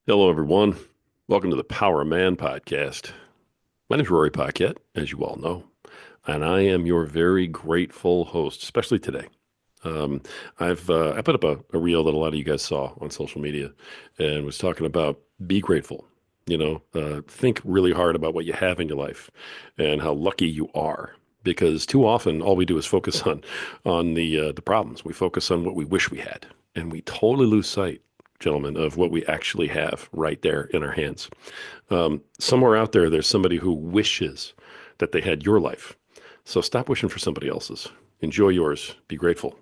Hello, everyone. Welcome to the Power Man podcast. My name is Rory Paquette, as you all know, and I am your very grateful host, especially today. Um, I put up a reel that a lot of you guys saw on social media, and was talking about be grateful. Think really hard about what you have in your life and how lucky you are. Because too often, all we do is focus on the problems. We focus on what we wish we had, and we totally lose sight, gentlemen, of what we actually have right there in our hands. Somewhere out there, there's somebody who wishes that they had your life. So stop wishing for somebody else's. Enjoy yours. Be grateful.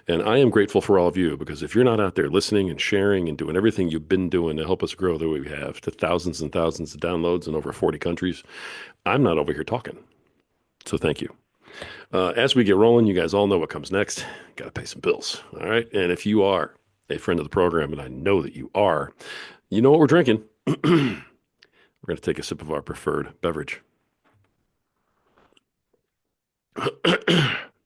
And I am grateful for all of you because if you're not out there listening and sharing and doing everything you've been doing to help us grow the way we have to thousands and thousands of downloads in over 40 countries, I'm not over here talking. So thank you. As we get rolling, you guys all know what comes next. Got to pay some bills. All right. And if you are a friend of the program, and I know that you are, you know what we're drinking. We're going to take a sip of our preferred beverage.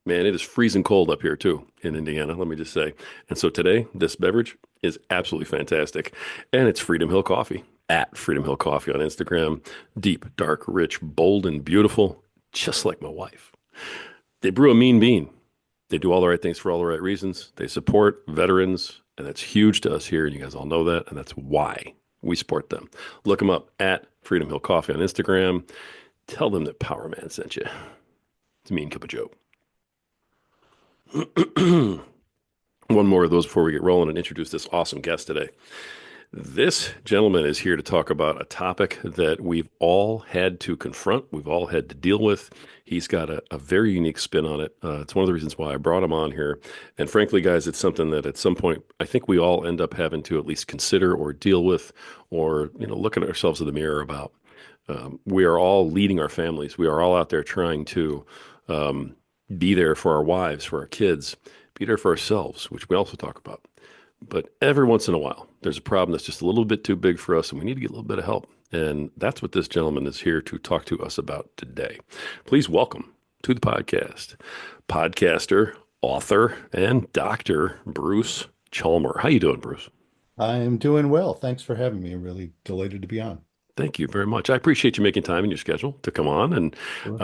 Man, it is freezing cold up here too in Indiana, let me just say. And so today, this beverage is absolutely fantastic. And it's Freedom Hill Coffee at Freedom Hill Coffee on Instagram. Deep, dark, rich, bold, and beautiful, just like my wife. They brew a mean bean. They do all the right things for all the right reasons. They support veterans, and that's huge to us here. And you guys all know that. And that's why we support them. Look them up at Freedom Hill Coffee on Instagram. Tell them that Power Man sent you. It's a mean cup of joke. One more of those before we get rolling and introduce this awesome guest today. This gentleman is here to talk about a topic that we've all had to confront, we've all had to deal with. He's got a very unique spin on it. It's one of the reasons why I brought him on here. And frankly, guys, it's something that at some point I think we all end up having to at least consider or deal with or, looking at ourselves in the mirror about. We are all leading our families. We are all out there trying to be there for our wives, for our kids, be there for ourselves, which we also talk about. But every once in a while, there's a problem that's just a little bit too big for us, and we need to get a little bit of help. And that's what this gentleman is here to talk to us about today. Please welcome to the podcast, podcaster, author, and doctor, Bruce Chalmer. How you doing, Bruce? I am doing well. Thanks for having me. I'm really delighted to be on. Thank you very much. I appreciate you making time in your schedule to come on. And Sure.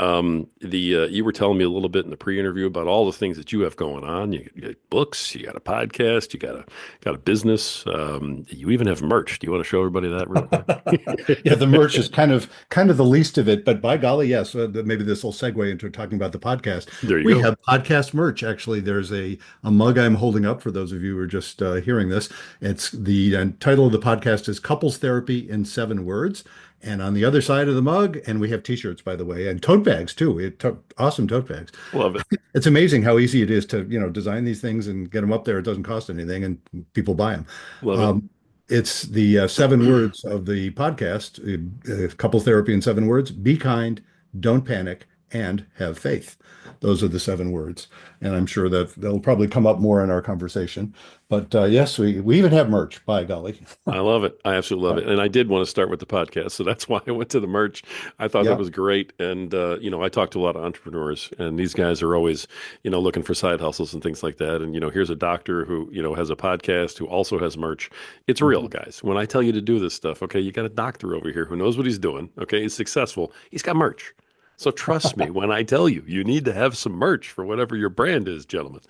the you were telling me a little bit in the pre-interview about all the things that you have going on. You got books, you got a podcast, you got a business. You even have merch. Do you want to show everybody that real quick? Yeah, the merch is kind of the least of it, but by golly, yes, maybe this will segue into talking about the podcast. There you We go. have podcast merch. Actually, there's a mug I'm holding up for those of you who are just hearing this. It's the title of the podcast is Couples Therapy in 7 Words. And on the other side of the mug, and we have t-shirts, by the way, and tote bags too. We have awesome tote bags. Love it. It's amazing how easy it is to, design these things and get them up there. It doesn't cost anything, and people buy them. Love it. It's the 7 words of the podcast, Couples Therapy in 7 Words: be kind, don't panic, and have faith. Those are the 7 words. And I'm sure that they'll probably come up more in our conversation. But yes, we even have merch, by golly. I love it. I absolutely love it. And I did want to start with the podcast. So that's why I went to the merch. I thought that Yeah. was great. And, I talk to a lot of entrepreneurs, and these guys are always, looking for side hustles and things like that. And, here's a doctor who, has a podcast who also has merch. It's real, Mhm. guys. When I tell you to do this stuff, okay, you got a doctor over here who knows what he's doing. Okay. He's successful. He's got merch. So trust me when I tell you, you need to have some merch for whatever your brand is, gentlemen.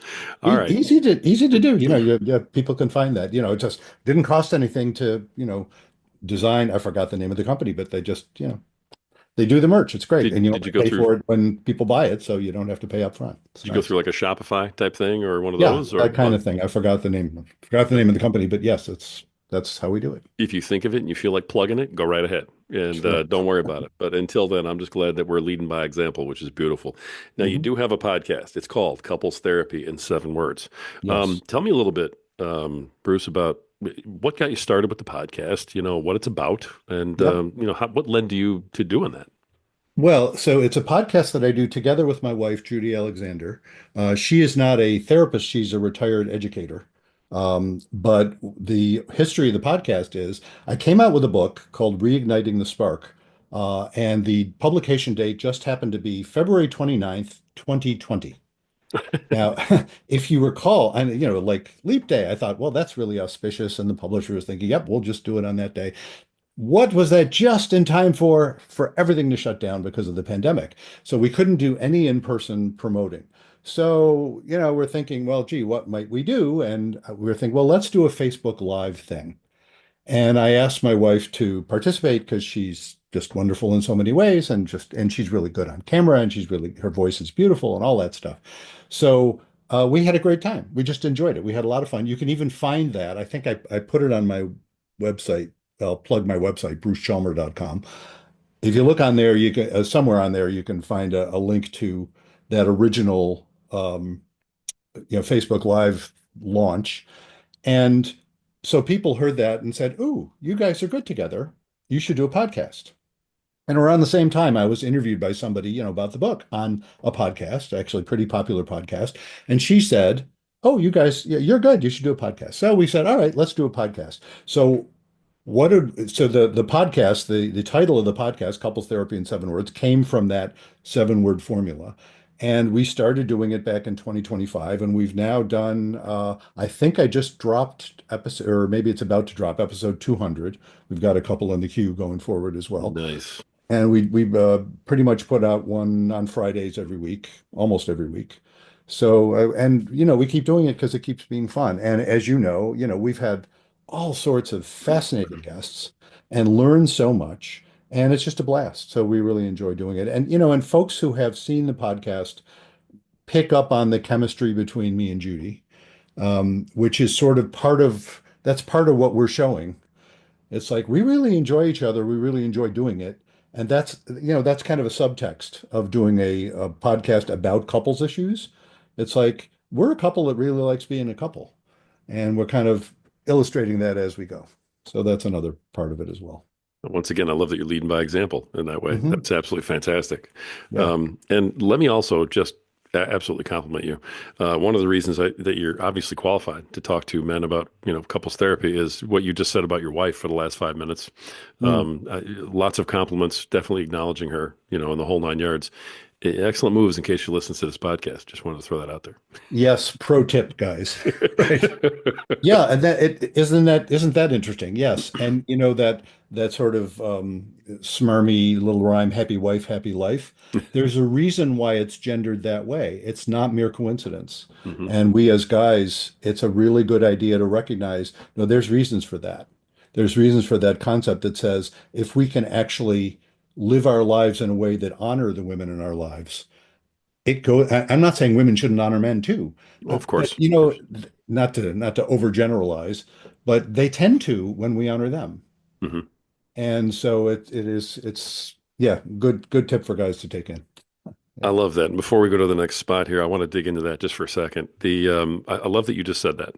All right. Easy to do. People can find that. It just didn't cost anything to, design. I forgot the name of the company, but they just, they do the merch. It's great. And you Did only you go pay through, for it when people buy it, so you don't have to pay up front. It's did you go nice. through like a Shopify type thing or one of Yeah, those? Or that kind of thing. I forgot the name. Forgot the name of the company, but yes, that's how we do it. if you think of it and you feel like plugging it, go right ahead and Sure. don't worry about it. But until then, I'm just glad that we're leading by example, which is beautiful. Now, you Hmm. do have a podcast. It's called Couples Therapy in 7 Words. Yes. Tell me a little bit, Bruce, about what got you started with the podcast, what it's about, and, Yep. what led you to doing that? Well, so it's a podcast that I do together with my wife, Judy Alexander. She is not a therapist, she's a retired educator. But the history of the podcast is I came out with a book called Reigniting the Spark, and the publication date just happened to be February 29th, 2020. Now, if you recall, and like Leap Day, I thought, well, that's really auspicious, and the publisher was thinking, yep, we'll just do it on that day. What was that just in time for everything to shut down because of the pandemic? So we couldn't do any in-person promoting. So, we're thinking, well, gee, what might we do? And we were thinking, well, let's do a Facebook Live thing. And I asked my wife to participate because she's just wonderful in so many ways and she's really good on camera and her voice is beautiful and all that stuff. So we had a great time. We just enjoyed it. We had a lot of fun. You can even find that. I think I put it on my website. I'll plug my website, brucechalmer.com. If you look on there, you can somewhere on there you can find a link to that original Facebook Live launch. And so people heard that and said, "Ooh, you guys are good together. You should do a podcast." And around the same time, I was interviewed by somebody, about the book on a podcast, actually pretty popular podcast. And she said, "Oh, you guys, yeah, you're good. You should do a podcast." So we said, "All right, let's do a podcast." So the podcast, the title of the podcast, Couples Therapy in 7 Words, came from that 7 word formula. And we started doing it back in 2025, and we've now done, I think I just dropped episode, or maybe it's about to drop episode 200. We've got a couple in the queue going forward as well. Nice. And we pretty much put out one on Fridays every week, almost every week. So, and we keep doing it because it keeps being fun. And as we've had all sorts of fascinating guests and learned so much, and it's just a blast. So we really enjoy doing it. And and folks who have seen the podcast pick up on the chemistry between me and Judy, which is sort of that's part of what we're showing. It's like we really enjoy each other. We really enjoy doing it. And that's kind of a subtext of doing a podcast about couples issues. It's like we're a couple that really likes being a couple, and we're kind of illustrating that as we go. So that's another part of it as well. Once again, I love that you're leading by example in that way. Hmm. That's absolutely fantastic. Yeah. And let me also just absolutely compliment you. One of the reasons that you're obviously qualified to talk to men about, couples therapy is what you just said about your wife for the last 5 minutes. Mm. Lots of compliments, definitely acknowledging her, in the whole 9 yards. Excellent moves in case she listens to this podcast. Just wanted to throw that out Yes, pro tip, guys. Right. there. Yeah, and isn't that interesting? Yes, and that sort of smarmy little rhyme, happy wife, happy life. There's a reason why it's gendered that way. It's not mere coincidence. Hmm. And we as guys, it's a really good idea to recognize, no, there's reasons for that. There's reasons for that concept that says if we can actually live our lives in a way that honor the women in our lives, I'm not saying women shouldn't honor men too, Well, of but course, of course. not to overgeneralize, but they tend to when we honor them. Hmm. And so it's yeah, good tip for guys to take in. I Yeah. love that. And before we go to the next spot here, I want to dig into that just for a second. I love that you just said that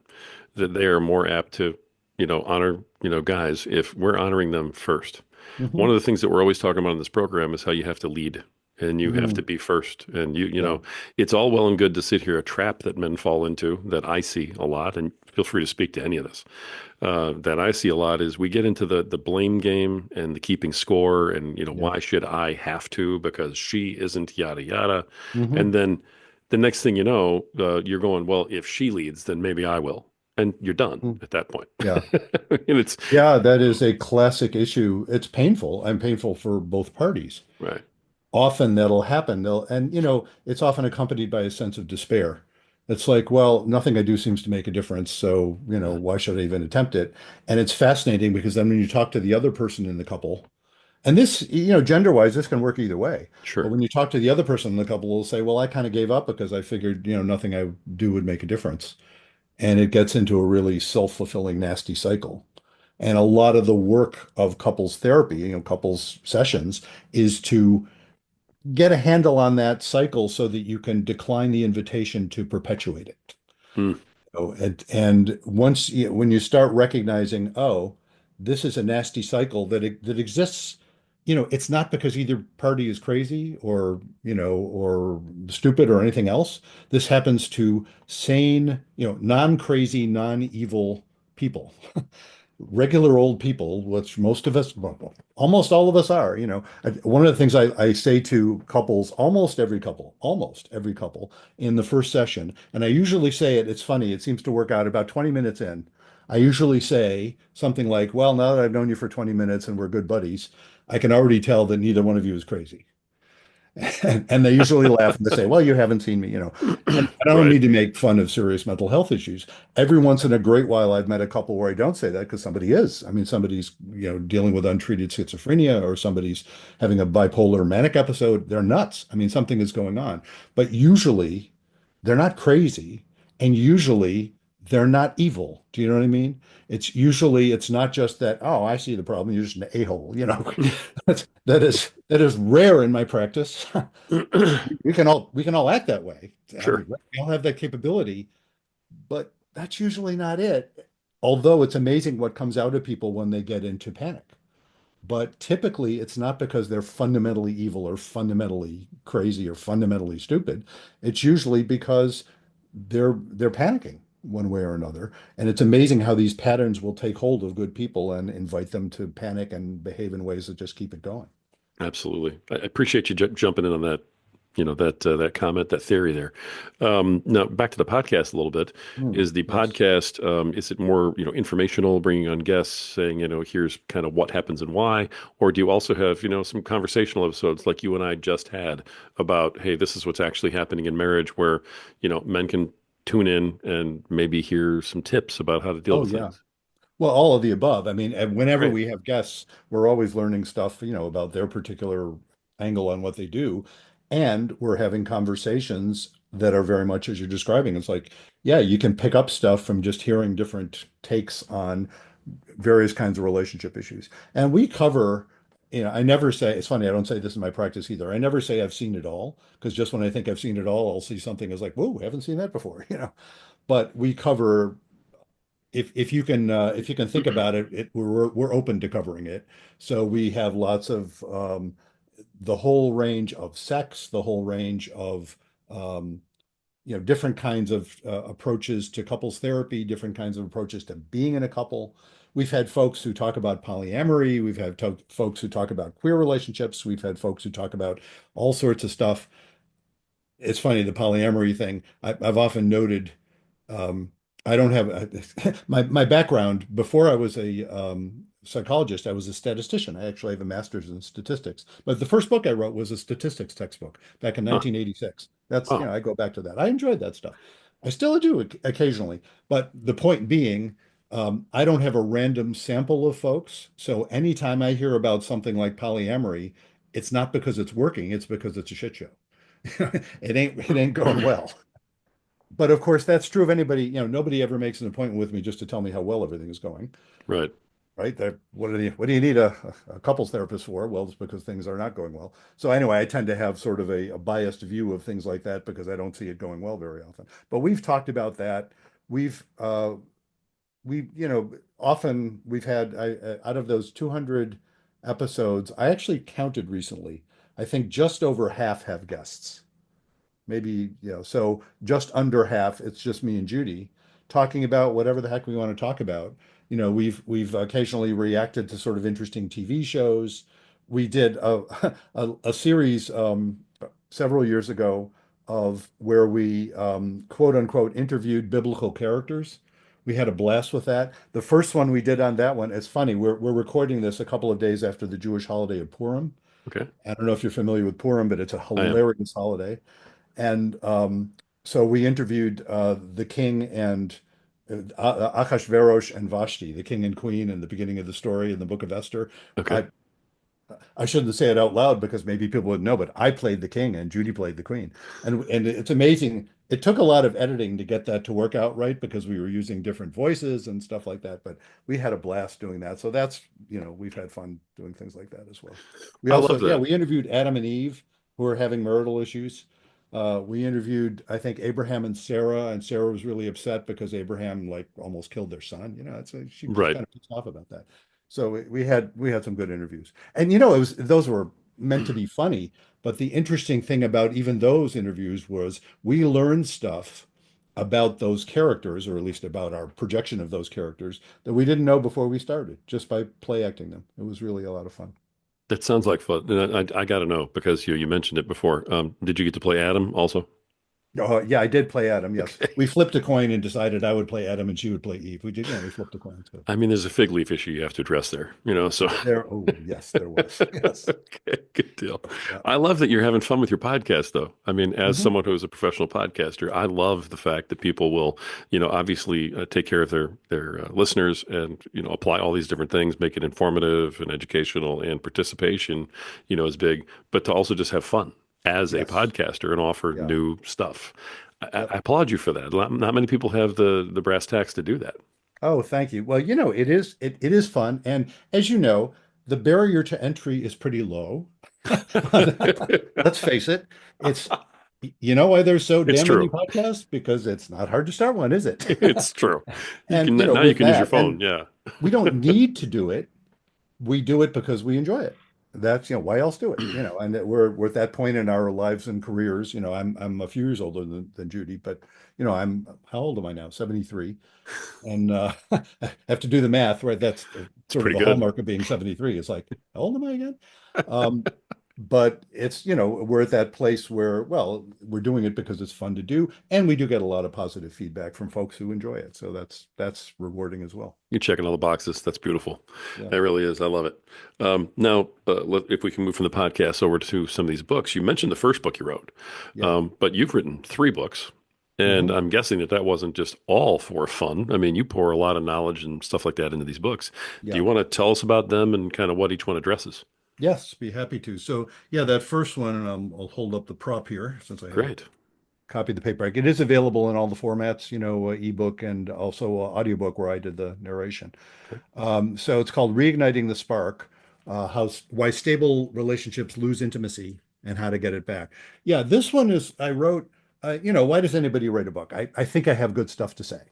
they are more apt to, honor, guys if we're honoring them first. One Hmm. of the things that we're always talking about in this program is how you have to lead and you have to Hmm. be first. And Yeah. it's all well and good to sit here, a trap that men fall into that I see a lot. And feel free to speak to any of this. That I see a lot is we get into the blame game and the keeping score and Yeah. why should I have to because she isn't yada yada, Hmm. and then the next thing you know, you're going, well, if she leads, then maybe I will, and you're done at that point. Yeah. And it's Yeah, that is a classic issue. It's painful and painful for both parties. right. Often that'll happen. And it's often accompanied by a sense of despair. It's like, well, nothing I do seems to make a difference, so Yeah, why should I even attempt it? And it's fascinating because then when you talk to the other person in the couple, and this, gender-wise, this can work either way. But sure. when you talk to the other person in the couple, will say, well, I kind of gave up because I figured, nothing I do would make a difference. And it gets into a really self-fulfilling, nasty cycle. And a lot of the work of couples therapy, couples sessions, is to get a handle on that cycle so that you can decline the invitation to perpetuate it. Mm, And once when you start recognizing, oh, this is a nasty cycle that exists, it's not because either party is crazy or stupid or anything else. This happens to sane, non-crazy, non-evil people. regular old people, which most of us, well, almost all of us are, one of the things I say to couples, almost every couple in the first session, and I usually say it, it's funny, it seems to work out about 20 minutes in. I usually say something like, well, now that I've known you for 20 minutes and we're good buddies, I can already tell that neither one of you is crazy. And they usually laugh and they say, well, you haven't seen me. And I don't Right. mean to make fun of serious mental health issues. Every once in a great while, I've met a couple where I don't say that because somebody is. I mean, somebody's, dealing with untreated schizophrenia or somebody's having a bipolar manic episode. They're nuts. I mean, something is going on. But usually they're not crazy. And usually they're not evil. Do you know what I mean? It's not just that, oh, I see the problem. You're just an a-hole. That is rare in my practice. We can all act that way. I mean, Sure. we all have that capability, but that's usually not it. Although it's amazing what comes out of people when they get into panic. But typically, it's not because they're fundamentally evil or fundamentally crazy or fundamentally stupid. It's usually because they're panicking one way or another. And it's amazing how these patterns will take hold of good people and invite them to panic and behave in ways that just keep it going. Absolutely. I appreciate you jumping in on that, that comment, that theory there. Now back to the podcast a little bit. Is the Yes. podcast, is it more, informational, bringing on guests, saying, here's kind of what happens and why, or do you also have, some conversational episodes like you and I just had about, hey, this is what's actually happening in marriage, where, men can tune in and maybe hear some tips about how to deal Oh, with yeah. things. Well, all of the above. I mean, and whenever Great. we have guests, we're always learning stuff, about their particular angle on what they do. And we're having conversations that are very much as you're describing. It's like, yeah, you can pick up stuff from just hearing different takes on various kinds of relationship issues. And we cover, I never say, it's funny, I don't say this in my practice either. I never say I've seen it all, because just when I think I've seen it all, I'll see something as like, whoa, haven't seen that before. But we cover if you can think about it, we're open to covering it. So we have lots of the whole range of sex, the whole range of um, different kinds of approaches to couples therapy, different kinds of approaches to being in a couple. We've had folks who talk about polyamory. We've had folks who talk about queer relationships. We've had folks who talk about all sorts of stuff. It's funny, the polyamory thing. I've often noted um, I don't have my background before I was a psychologist. I was a statistician. I actually have a master's in statistics. But the first book I wrote was a statistics textbook back in Huh. 1986. That's, Oh, I go back to that. I enjoyed that stuff. I still do occasionally. But the point being, I don't have a random sample of folks. So anytime I hear about something like polyamory, it's not because it's working, it's because it's a shit show. It ain't going well. But of course, that's true of anybody. Nobody ever makes an appointment with me just to tell me how well everything is going, right. right? What do you need a couples therapist for? Well, it's because things are not going well. So anyway, I tend to have sort of a biased view of things like that because I don't see it going well very often. But we've talked about that. We've often we've had out of those 200 episodes, I actually counted recently. I think just over half have guests, maybe, so just under half, it's just me and Judy talking about whatever the heck we want to talk about. We've occasionally reacted to sort of interesting TV shows. We did a series several years ago of where we quote unquote interviewed biblical characters. We had a blast with that. The first one we did on that one, it's funny, we're recording this a couple of days after the Jewish holiday of Purim. Okay. I don't know if you're familiar with Purim, but it's a I am. hilarious holiday. And so we interviewed the king and Achashverosh and Vashti, the king and queen, in the beginning of the story in the Book of Esther. Okay. I shouldn't say it out loud because maybe people would know, but I played the king and Judy played the queen. And it's amazing. It took a lot of editing to get that to work out right because we were using different voices and stuff like that. But we had a blast doing that. So that's, we've had fun doing things like that as well. We I love also, yeah, that. we interviewed Adam and Eve who are having marital issues. We interviewed, I think, Abraham and Sarah was really upset because Abraham like almost killed their son. She was Right. kind of pissed off about that. So we had some good interviews. And those were meant to be funny, but the interesting thing about even those interviews was we learned stuff about those characters, or at least about our projection of those characters, that we didn't know before we started, just by play acting them. It was really a lot of fun. That sounds like fun. And I got to know because you mentioned it before. Did you get to play Adam also? Oh, yeah, I did play Adam. Yes, Okay. we flipped a coin and decided I would play Adam and she would play Eve. We did, we flipped a coin. So I mean, there's a fig leaf issue you have to address there, you know, so there. Oh, yes, there was. Yes. okay, good deal. Yeah. I love that you're having fun with your podcast, though. I mean, as Hmm. someone who's a professional podcaster, I love the fact that people will, obviously take care of their listeners and apply all these different things, make it informative and educational, and participation, is big, but to also just have fun as a Yes. podcaster and offer Yeah. new stuff. I Yep. applaud you for that. Not many people have the brass tacks to do that. Oh, thank you. Well, it is fun, and as you know, the barrier to entry is pretty low. Let's face it. It's You know why there's so It's damn many true. podcasts? Because it's not hard to start one, is it? It's true. You And can now you with can use your that, phone. and Yeah. we don't need to do it. We do it because we enjoy it. That's, why else do it? And we're at that point in our lives and careers. I'm a few years older than Judy, but I'm how old am I now? 73. And I have to do the math, right? That's It's sort of pretty the good. hallmark of being 73. It's like, how old am I again? Um, but we're at that place where, well, we're doing it because it's fun to do, and we do get a lot of positive feedback from folks who enjoy it. So that's rewarding as well. You're checking all the boxes. That's beautiful. Yeah. That really is. I love it. Now, if we can move from the podcast over to some of these books, you mentioned the first book you wrote, Yeah. but you've written three books, and Hmm. I'm guessing that wasn't just all for fun. I mean, you pour a lot of knowledge and stuff like that into these books. Do Yeah. you want to tell us about them and kind of what each one addresses? Yes, be happy to. So, yeah, that first one, and I'll hold up the prop here since I have a Great. copy of the paperback. It is available in all the formats, ebook and also audiobook where I did the narration. Okay. So it's called Reigniting the Spark, why stable relationships lose intimacy and how to get it back. Yeah, this one is, I wrote, why does anybody write a book? I think I have good stuff to say.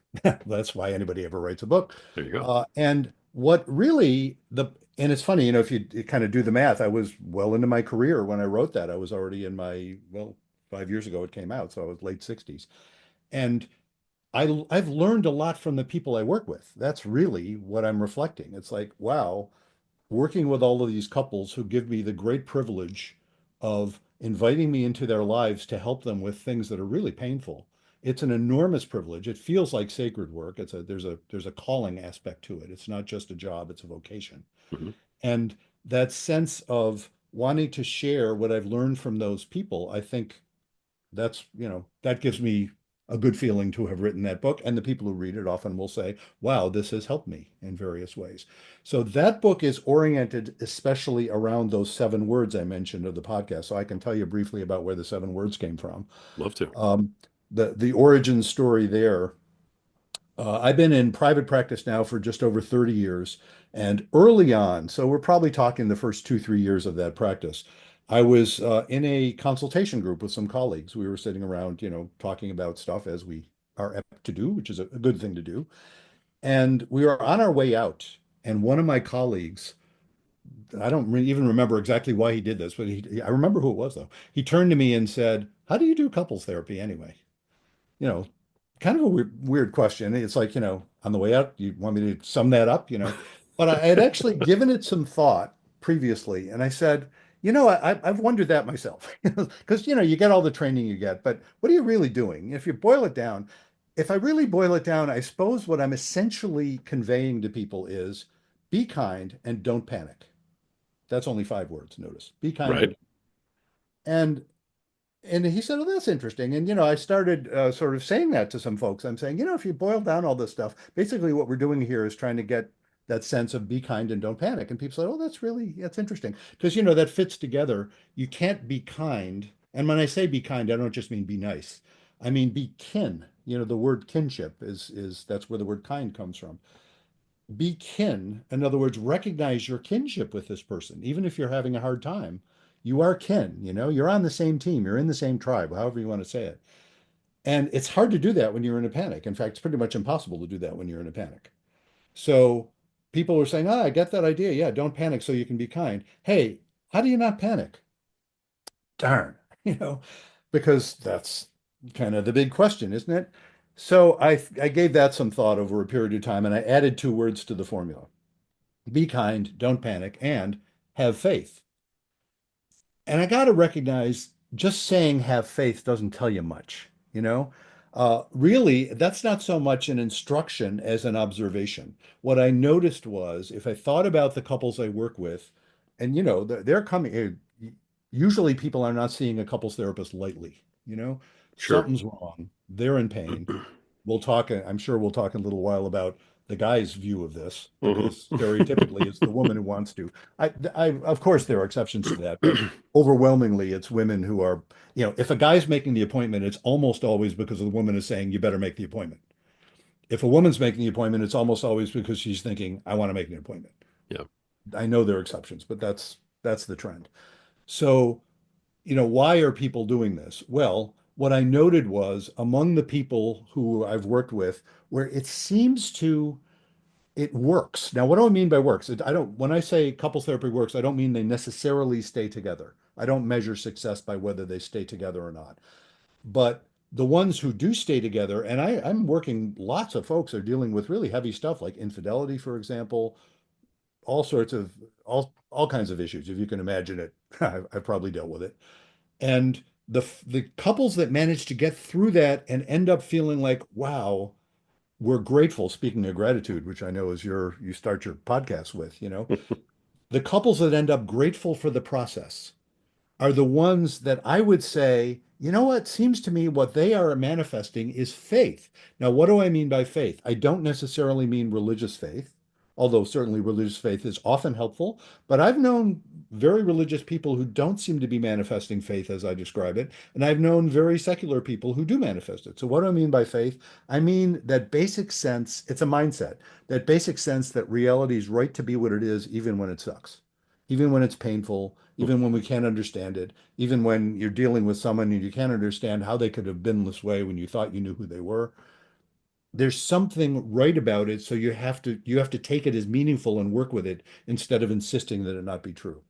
That's why anybody ever writes a book. There you go. And what really and it's funny, if you kind of do the math, I was well into my career when I wrote that. I was already in my, well, 5 years ago it came out, so I was late 60s. And I've learned a lot from the people I work with. That's really what I'm reflecting. It's like, wow, working with all of these couples who give me the great privilege of inviting me into their lives to help them with things that are really painful. It's an enormous privilege. It feels like sacred work. There's a calling aspect to it. It's not just a job, it's a vocation. Mhm. And that sense of wanting to share what I've learned from those people, I think that gives me a good feeling to have written that book. And the people who read it often will say, wow, this has helped me in various ways. So that book is oriented especially around those 7 words I mentioned of the podcast. So I can tell you briefly about where the 7 words came from. Love to. Um, the origin story there. I've been in private practice now for just over 30 years. And early on, so we're probably talking the first 2, 3 years of that practice, I was in a consultation group with some colleagues. We were sitting around, talking about stuff as we are apt to do, which is a good thing to do. And we were on our way out. And one of my colleagues, I don't even remember exactly why he did this, but I remember who it was though. He turned to me and said, "How do you do couples therapy anyway?" you know, Kind of a weird question. It's like, on the way out, you want me to sum that up? But I had actually given it some thought previously, and I said, I've wondered that myself. Because, you get all the training you get, but what are you really doing? If you boil it down, if I really boil it down, I suppose what I'm essentially conveying to people is be kind and don't panic. That's only 5 words, notice. Be kind, Right. don't. And he said, "Oh, that's interesting." And I started sort of saying that to some folks. I'm saying, if you boil down all this stuff, basically what we're doing here is trying to get that sense of be kind and don't panic. And people said, "Oh, that's interesting," because that fits together. You can't be kind, and when I say be kind, I don't just mean be nice. I mean be kin. The word kinship is that's where the word kind comes from. Be kin. In other words, recognize your kinship with this person, even if you're having a hard time. You are kin, you're on the same team, you're in the same tribe, however you want to say it. And it's hard to do that when you're in a panic. In fact, it's pretty much impossible to do that when you're in a panic. So people were saying, I get that idea. Yeah, don't panic so you can be kind. Hey, how do you not panic? Darn, because that's kind of the big question, isn't it? So I gave that some thought over a period of time, and I added two words to the formula: be kind, don't panic, and have faith. And I got to recognize just saying have faith doesn't tell you much, you know? Really, that's not so much an instruction as an observation. What I noticed was if I thought about the couples I work with, and they're coming, usually people are not seeing a couples therapist lightly, Sure. something's wrong, they're in pain. We'll talk, I'm sure we'll talk in a little while about the guy's view of this Hmm. because stereotypically it's the woman who wants to. Of course, there are exceptions to that, but overwhelmingly it's women who are, if a guy's making the appointment, it's almost always because the woman is saying, you better make the appointment. If a woman's making the appointment, it's almost always because she's thinking, I want to make an appointment. Yeah. I know there are exceptions, but that's the trend. So, why are people doing this? Well, what I noted was among the people who I've worked with, where it seems to it works. Now, what do I mean by works? I don't, when I say couples therapy works, I don't mean they necessarily stay together. I don't measure success by whether they stay together or not. But the ones who do stay together, and I'm working, lots of folks are dealing with really heavy stuff like infidelity, for example, all sorts of, all kinds of issues. If you can imagine it, I've probably dealt with it. And the couples that manage to get through that and end up feeling like, wow, we're grateful, speaking of gratitude, which I know is you start your podcast with, the couples that end up grateful for the process are the ones that I would say, seems to me what they are manifesting is faith. Now, what do I mean by faith? I don't necessarily mean religious faith, although certainly religious faith is often helpful. But I've known very religious people who don't seem to be manifesting faith as I describe it. And I've known very secular people who do manifest it. So, what do I mean by faith? I mean that basic sense, it's a mindset, that basic sense that reality is right to be what it is, even when it sucks, even when it's painful, even when we can't understand it, even when you're dealing with someone and you can't understand how they could have been this way when you thought you knew who they were. There's something right about it, so you have to take it as meaningful and work with it instead of insisting that it not be true.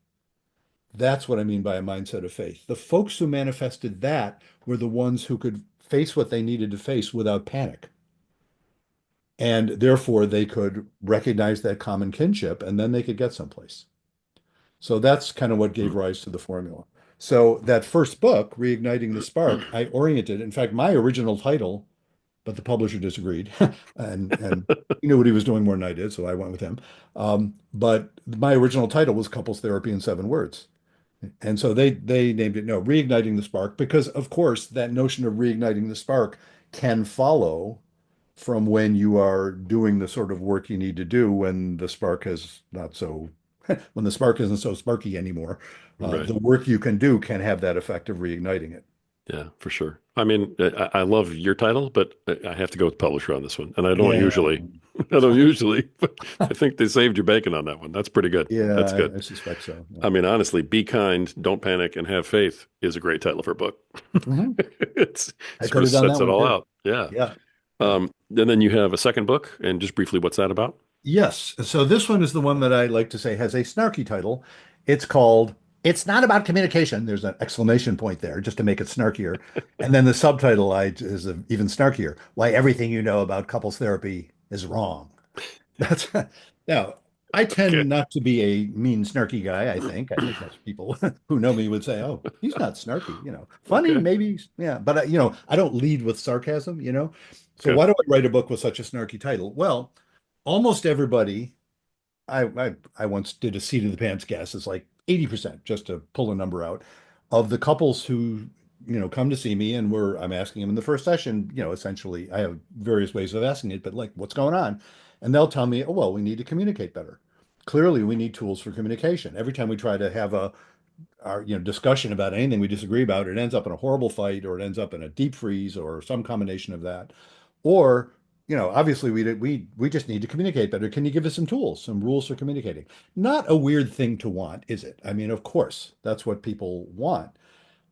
That's what I mean by a mindset of faith. The folks who manifested that were the ones who could face what they needed to face without panic. And therefore, they could recognize that common kinship and then they could get someplace. So that's kind of what gave rise to the formula. So that first book, Reigniting the Spark, I oriented. In fact, my original title, but the publisher disagreed, and he knew what he was doing more than I did, so I went with him. But my original title was Couples Therapy in 7 Words, and so they named it, no, Reigniting the Spark, because of course that notion of reigniting the spark can follow from when you are doing the sort of work you need to do when the spark is not so, when the spark isn't so sparky anymore. Right. The work you can do can have that effect of reigniting it. Yeah, for sure. I mean, I love your title, but I have to go with publisher on this one. And I don't Yeah, usually, I it's don't fine. usually, but I think they saved your bacon on that one. That's pretty good. Yeah, That's good. I suspect so. Yeah. I mean, honestly, be kind, don't panic, and have faith is a great title for a book. Mhm. It's I sort could of have done sets that it one all too. out. Yeah. Yeah. Yeah. And then you have a second book, and just briefly, what's that about? Yes. So this one is the one that I like to say has a snarky title. It's called It's Not About Communication. There's an exclamation point there just to make it snarkier. And then the subtitle is even snarkier. Why everything you know about couples therapy is wrong. That's now, I Okay. tend not to be a mean, snarky guy, I think. I think most people who know me would say, oh, he's not snarky, funny, Okay. maybe, yeah. But I don't lead with sarcasm. So Okay. why do I write a book with such a snarky title? Well, almost everybody, I once did a seat of the pants guess, it's like 80%, just to pull a number out, of the couples who, come to see me and I'm asking them in the first session, essentially, I have various ways of asking it, but like, what's going on? And they'll tell me, oh, well, we need to communicate better. Clearly, we need tools for communication. Every time we try to have our discussion about anything we disagree about, it ends up in a horrible fight, or it ends up in a deep freeze, or some combination of that. Or, obviously we just need to communicate better. Can you give us some tools, some rules for communicating? Not a weird thing to want, is it? I mean, of course, that's what people want.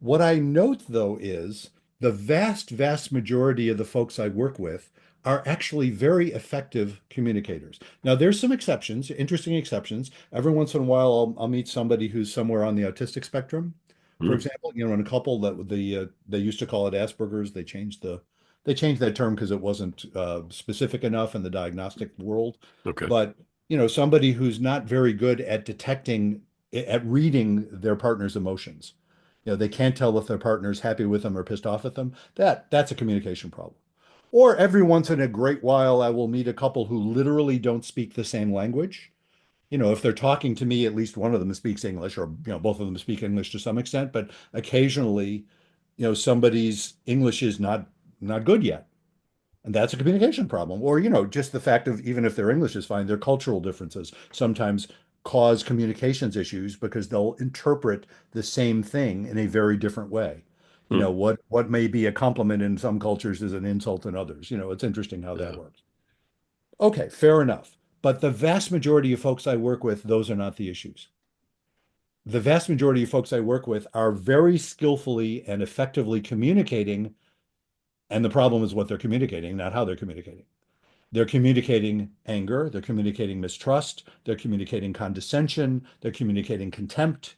What I note, though, is the vast, vast majority of the folks I work with are actually very effective communicators. Now, there's some exceptions, interesting exceptions. Every once in a while, I'll meet somebody who's somewhere on the autistic spectrum. For Hmm. example, in a couple that they used to call it Asperger's, they changed the They changed that term because it wasn't specific enough in the diagnostic world. Okay. But, somebody who's not very good at detecting, at reading their partner's emotions. They can't tell if their partner's happy with them or pissed off at them. That's a communication problem. Or every once in a great while, I will meet a couple who literally don't speak the same language. If they're talking to me, at least one of them speaks English, or both of them speak English to some extent, but occasionally, somebody's English is not good yet. And that's a communication problem. Or, just the fact of even if their English is fine, their cultural differences sometimes cause communications issues because they'll interpret the same thing in a very different way. Hmm. What may be a compliment in some cultures is an insult in others. It's interesting how that Yeah. works. Okay, fair enough. But the vast majority of folks I work with, those are not the issues. The vast majority of folks I work with are very skillfully and effectively communicating, and the problem is what they're communicating, not how they're communicating. They're communicating anger, they're communicating mistrust, they're communicating condescension, they're communicating contempt,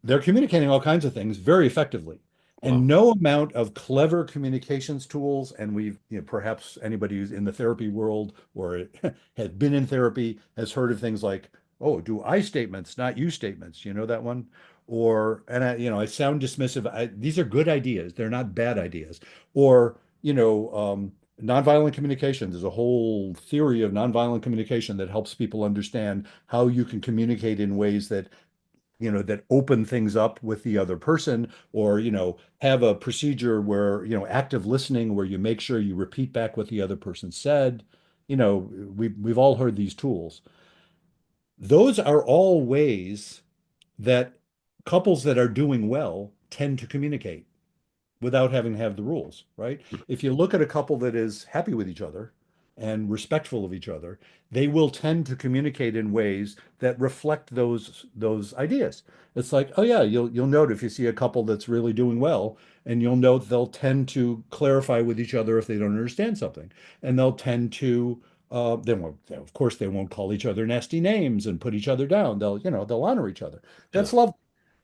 they're communicating all kinds of things very effectively. And Wow. no amount of clever communications tools, and perhaps anybody who's in the therapy world or has been in therapy has heard of things like, oh, do I statements, not you statements. You know that one? Or, and I sound dismissive. These are good ideas. They're not bad ideas. Or, nonviolent communication. There's a whole theory of nonviolent communication that helps people understand how you can communicate in ways that open things up with the other person, or have a procedure where active listening, where you make sure you repeat back what the other person said. We've all heard these tools. Those are all ways that couples that are doing well tend to communicate without having to have the rules, right? If you look at a couple that is happy with each other and respectful of each other, they will tend to communicate in ways that reflect those ideas. It's like, oh yeah, you'll note if you see a couple that's really doing well, and you'll note they'll tend to clarify with each other if they don't understand something, and they'll tend to they won't, of course, they won't call each other nasty names and put each other down. They'll honor each other. Yeah. That's love.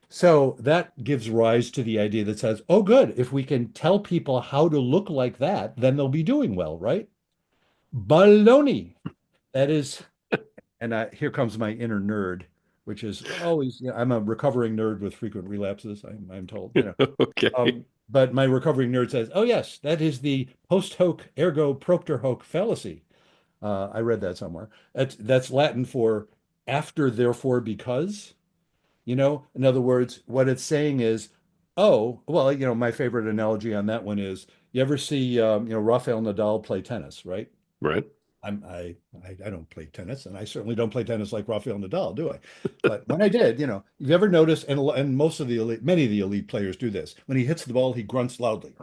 So that gives rise to the idea that says, oh, good, if we can tell people how to look like that, then they'll be doing well, right? Baloney. That is, and here comes my inner nerd, which is always, I'm a recovering nerd with frequent relapses, I'm told. Okay. But my recovering nerd says, oh, yes, that is the post hoc ergo propter hoc fallacy. I read that somewhere. That's Latin for after, therefore, because. In other words, what it's saying is, oh, well, my favorite analogy on that one is you ever see, Rafael Nadal play tennis, right? Right. I don't play tennis, and I certainly don't play tennis like Rafael Nadal, do I? But when I did, you've ever noticed, and most of the elite, many of the elite players do this. When he hits the ball, he grunts loudly.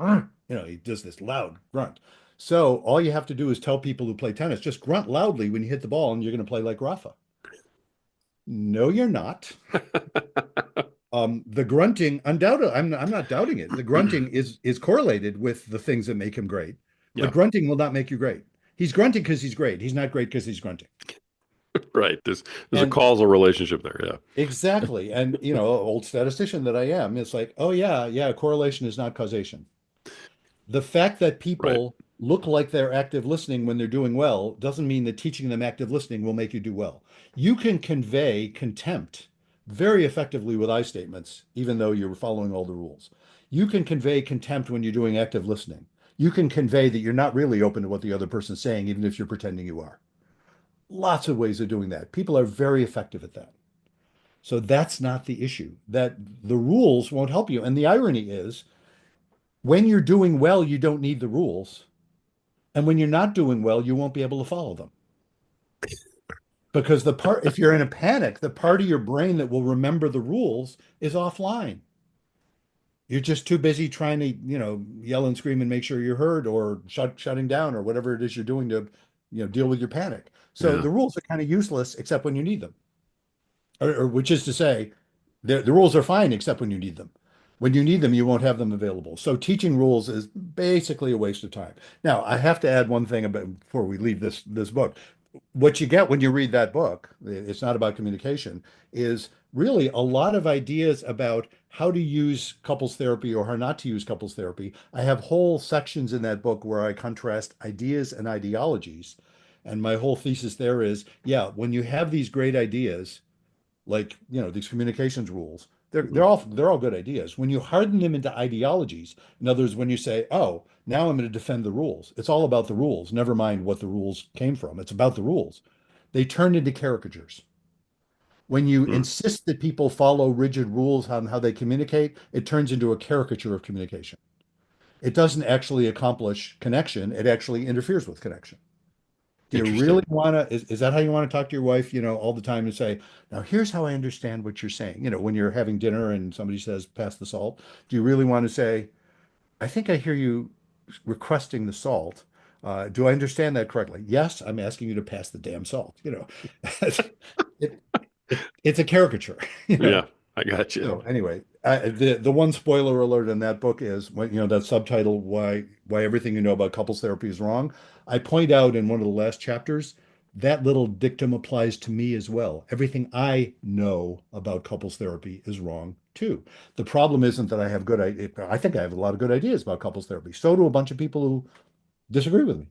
He does this loud grunt. So all you have to do is tell people who play tennis, just grunt loudly when you hit the ball, and you're going to play like Rafa. No, you're not. The grunting, undoubtedly, I'm not doubting it. The grunting is correlated with the things that make him great, but Yeah. grunting will not make you great. He's grunting because he's great. He's not great because he's grunting. Right. There's a And causal relationship there. Yeah. exactly. And old statistician that I am, it's like, oh yeah, yeah, correlation is not causation. The fact that Right. people look like they're active listening when they're doing well doesn't mean that teaching them active listening will make you do well. You can convey contempt very effectively with I statements, even though you're following all the rules. You can convey contempt when you're doing active listening. You can convey that you're not really open to what the other person's saying, even if you're pretending you are. Lots of ways of doing that. People are very effective at that. So that's not the issue, that the rules won't help you. And the irony is, when you're doing well, you don't need the rules. And when you're not doing well, you won't be able to follow them. Because if you're in a panic, the part of your brain that will remember the rules is offline. You're just too busy trying to, yell and scream and make sure you're heard, or shutting down, or whatever it is you're doing to, deal with your panic. So Yeah. the rules are kind of useless except when you need them. Or which is to say, the rules are fine except when you need them. When you need them, you won't have them available. So teaching rules is basically a waste of time. Now, I have to add one thing before we leave this book. what you get when you read that book, it's not about communication, is really a lot of ideas about how to use couples therapy or how not to use couples therapy. I have whole sections in that book where I contrast ideas and ideologies. And my whole thesis there is, yeah, when you have these great ideas, like, these communications rules, Mhm. they're all good ideas. When you harden them into ideologies, in other words, when you say, oh, now I'm going to defend the rules, it's all about the rules, never mind what the rules came from. It's about the rules. They turn into caricatures. When you Mhm. insist that people follow rigid rules on how they communicate, it turns into a caricature of communication. It doesn't actually accomplish connection, it actually interferes with connection. Do you really Interesting. want to, is that how you want to talk to your wife, all the time and say, now here's how I understand what you're saying? When you're having dinner and somebody says, pass the salt, do you really want to say, I think I hear you requesting the salt. Do I understand that correctly? Yes, I'm asking you to pass the damn salt. It, it's a caricature, you know. Yeah, I got you. So anyway, the one spoiler alert in that book is when that subtitle, why everything you know about couples therapy is wrong. I point out in one of the last chapters that little dictum applies to me as well. Everything I know about couples therapy is wrong too. The problem isn't that I have I think I have a lot of good ideas about couples therapy. So do a bunch of people who disagree with me.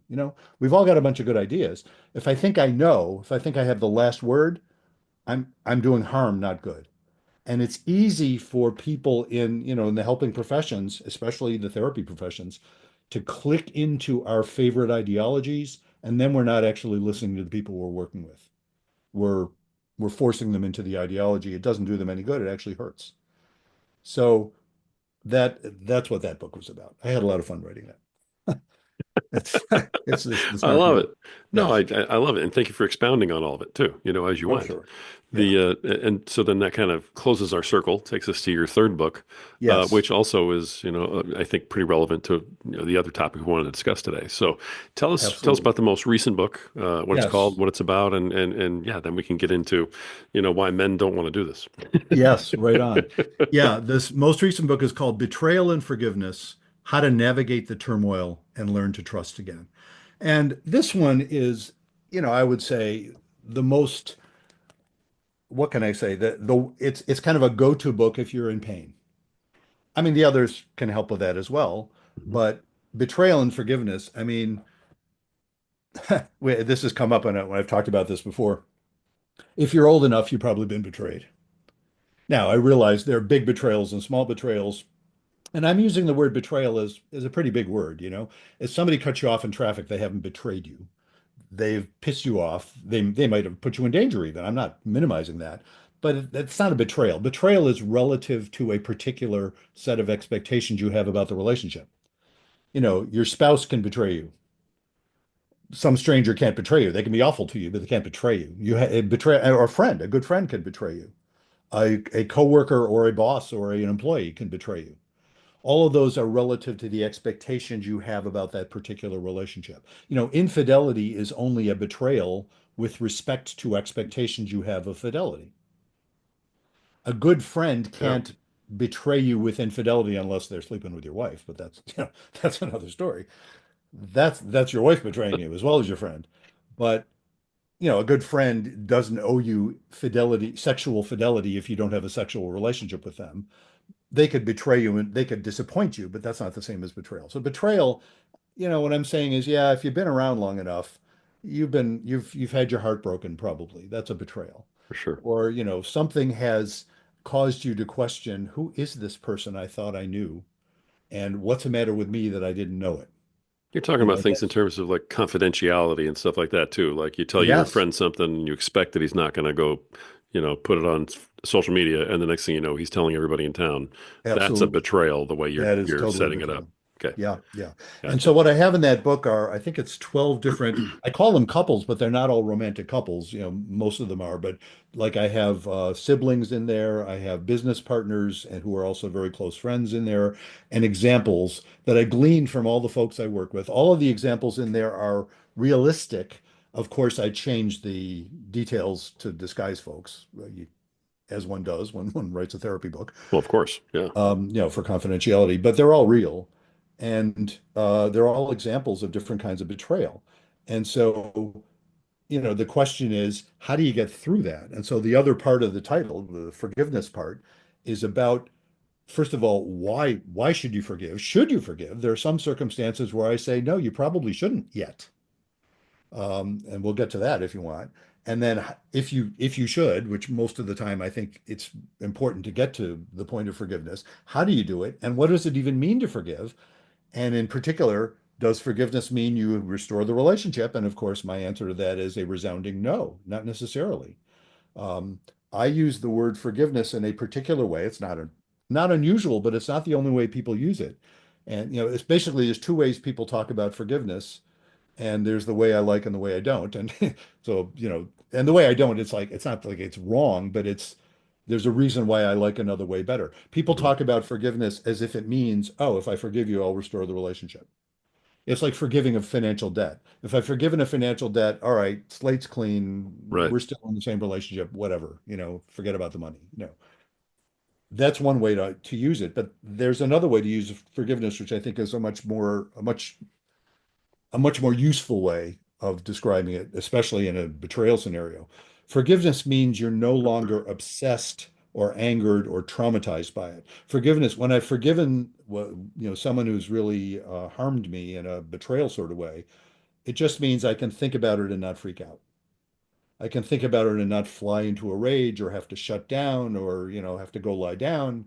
We've all got a bunch of good ideas. If I think I have the last word, I'm doing harm, not good. And it's easy for people in the helping professions, especially the therapy professions, to click into our favorite ideologies, and then we're not actually listening to the people we're working with. We're we're forcing them into the ideology. It doesn't do them any good. It actually hurts. So that's what that book was about. I had a lot of fun writing that. It's it's I not, love it. No, yes. I love it, and thank you for expounding on all of it too. As you Oh, went. sure. Yeah. And so then that kind of closes our circle, takes us to your third book, Yes. which also is, I think pretty relevant to the other topic we wanted to discuss today. So tell us Absolutely. about the most recent book, what it's called, Yes. what it's about, and yeah, then we can get into, why men don't want to do this. Yes, right on. Yeah, this most recent book is called Betrayal and Forgiveness: How to Navigate the Turmoil and Learn to Trust Again. And this one is, I would say the most, what can I say? It's kind of a go-to book if you're in pain. I mean, the others can help with that as well, Mhm. but Betrayal and Forgiveness, I mean, this has come up when I've talked about this before. If you're old enough, you've probably been betrayed. Now, I realize there are big betrayals and small betrayals. And I'm using the word betrayal as a pretty big word. If somebody cuts you off in traffic, they haven't betrayed you. They've pissed you off. They might have put you in danger even. I'm not minimizing that. But it's not a betrayal. Betrayal is relative to a particular set of expectations you have about the relationship. Your spouse can betray you. Some stranger can't betray you. They can be awful to you, but they can't betray you. Betray or a good friend can betray you. A coworker or a boss or an employee can betray you. All of those are relative to the expectations you have about that particular relationship. Infidelity is only a betrayal with respect to expectations you have of fidelity. A good friend Yeah, can't betray you with infidelity unless they're sleeping with your wife, but that's that's another story. That's your wife betraying you as well as your friend. But a good friend doesn't owe you fidelity, sexual fidelity if you don't have a sexual relationship with them. They could betray you and they could disappoint you, but that's not the same as betrayal. So betrayal, what I'm saying is, yeah, if you've been around long enough, you've had your heart broken probably. That's a betrayal. for sure. Or, something has caused you to question, who is this person I thought I knew? And what's the matter with me that I didn't know it? You're talking about things in That's, terms of like confidentiality and stuff like that too. Like you tell your yes, friend something and you expect that he's not going to go, put it on social media, and the next thing you know, he's telling everybody in town. That's a absolutely. betrayal the way you're That is you're totally setting it up. betrayal. Okay, Yeah, yeah. And so gotcha. what I have in that book are, I think it's 12 different, I call them couples, but they're not all romantic couples. Most of them are, but like I have siblings in there, I have business partners and who are also very close friends in there, and examples that I gleaned from all the folks I work with. All of the examples in there are realistic. Of course, I changed the details to disguise folks, as one does when one writes a therapy book, Well, of course, yeah. for confidentiality, but they're all real. And they're all examples of different kinds of betrayal. And so, the question is, how do you get through that? And so the other part of the title, the forgiveness part, is about, first of all, why should you forgive? Should you forgive? There are some circumstances where I say, no, you probably shouldn't yet. And we'll get to that if you want. And then if you should, which most of the time I think it's important to get to the point of forgiveness, how do you do it? And what does it even mean to forgive? And in particular, does forgiveness mean you restore the relationship? And of course, my answer to that is a resounding no, not necessarily. Um, I use the word forgiveness in a particular way. It's not unusual, but it's not the only way people use it. And it's basically there's two ways people talk about forgiveness, and there's the way I like and the way I don't. And so, and the way I don't, it's not like it's wrong, but there's a reason why I like another way better. People Mhm. talk about forgiveness as if it means, oh, if I forgive you, I'll restore the relationship. It's like forgiving a financial debt. If I've forgiven a financial debt, all right, slate's clean. Right. We're still in the same relationship, whatever, forget about the money. That's one way to use it. But there's another way to use forgiveness, which I think is a much more useful way of describing it, especially in a betrayal scenario. Forgiveness means you're no longer obsessed or angered or traumatized by it. Forgiveness, when I've forgiven, someone who's really harmed me in a betrayal sort of way, it just means I can think about it and not freak out. I can think about it and not fly into a rage or have to shut down or, have to go lie down.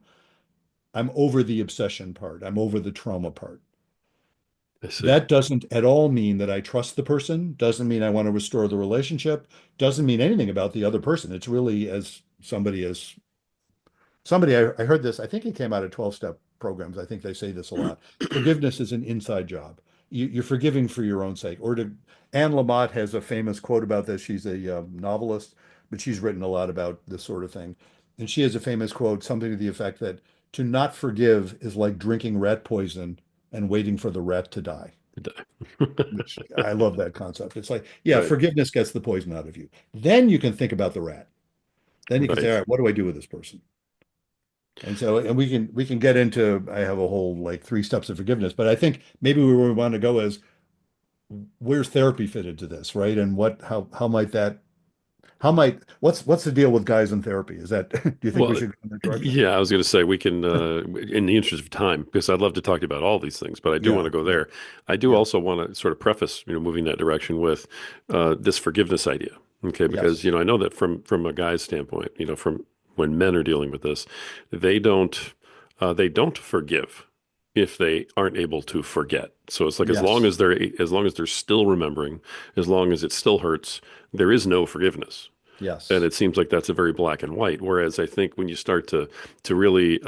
I'm over the obsession part. I'm over the trauma part. I see. That doesn't at all mean that I trust the person, doesn't mean I want to restore the relationship, doesn't mean anything about the other person. It's really as somebody I heard this, I think it came out of 12-step programs. I think they say this a lot. Forgiveness is an inside job. You're forgiving for your own sake. Anne Lamott has a famous quote about this. She's a novelist, but she's written a lot about this sort of thing. And she has a famous quote, something to the effect that to not forgive is like drinking rat poison and waiting for the rat to die, which I love that concept. It's like, yeah, Right. forgiveness gets the poison out of you. Then you can think about the rat. Then you can say, Right. all right, what do I do with this person? And so, and we can get into, I have a whole like 3 steps of forgiveness, but I think maybe where we want to go is where's therapy fit into this, right? And what's the deal with guys in therapy? Do you think we Well, should go in that direction? yeah, I was going to say we can, in the interest of time, because I'd love to talk about all these things, but I do want Yeah, to go yeah, there. I do yeah, also want to sort of preface, moving that direction with this forgiveness idea. Okay, because yes, I know that from a guy's standpoint, from when men are dealing with this, they don't forgive if they aren't able to forget. So it's like yes, as long as they're still remembering, as long as it still hurts, there is no forgiveness. And yes. it seems like that's a very black and white. Whereas I think when you start to really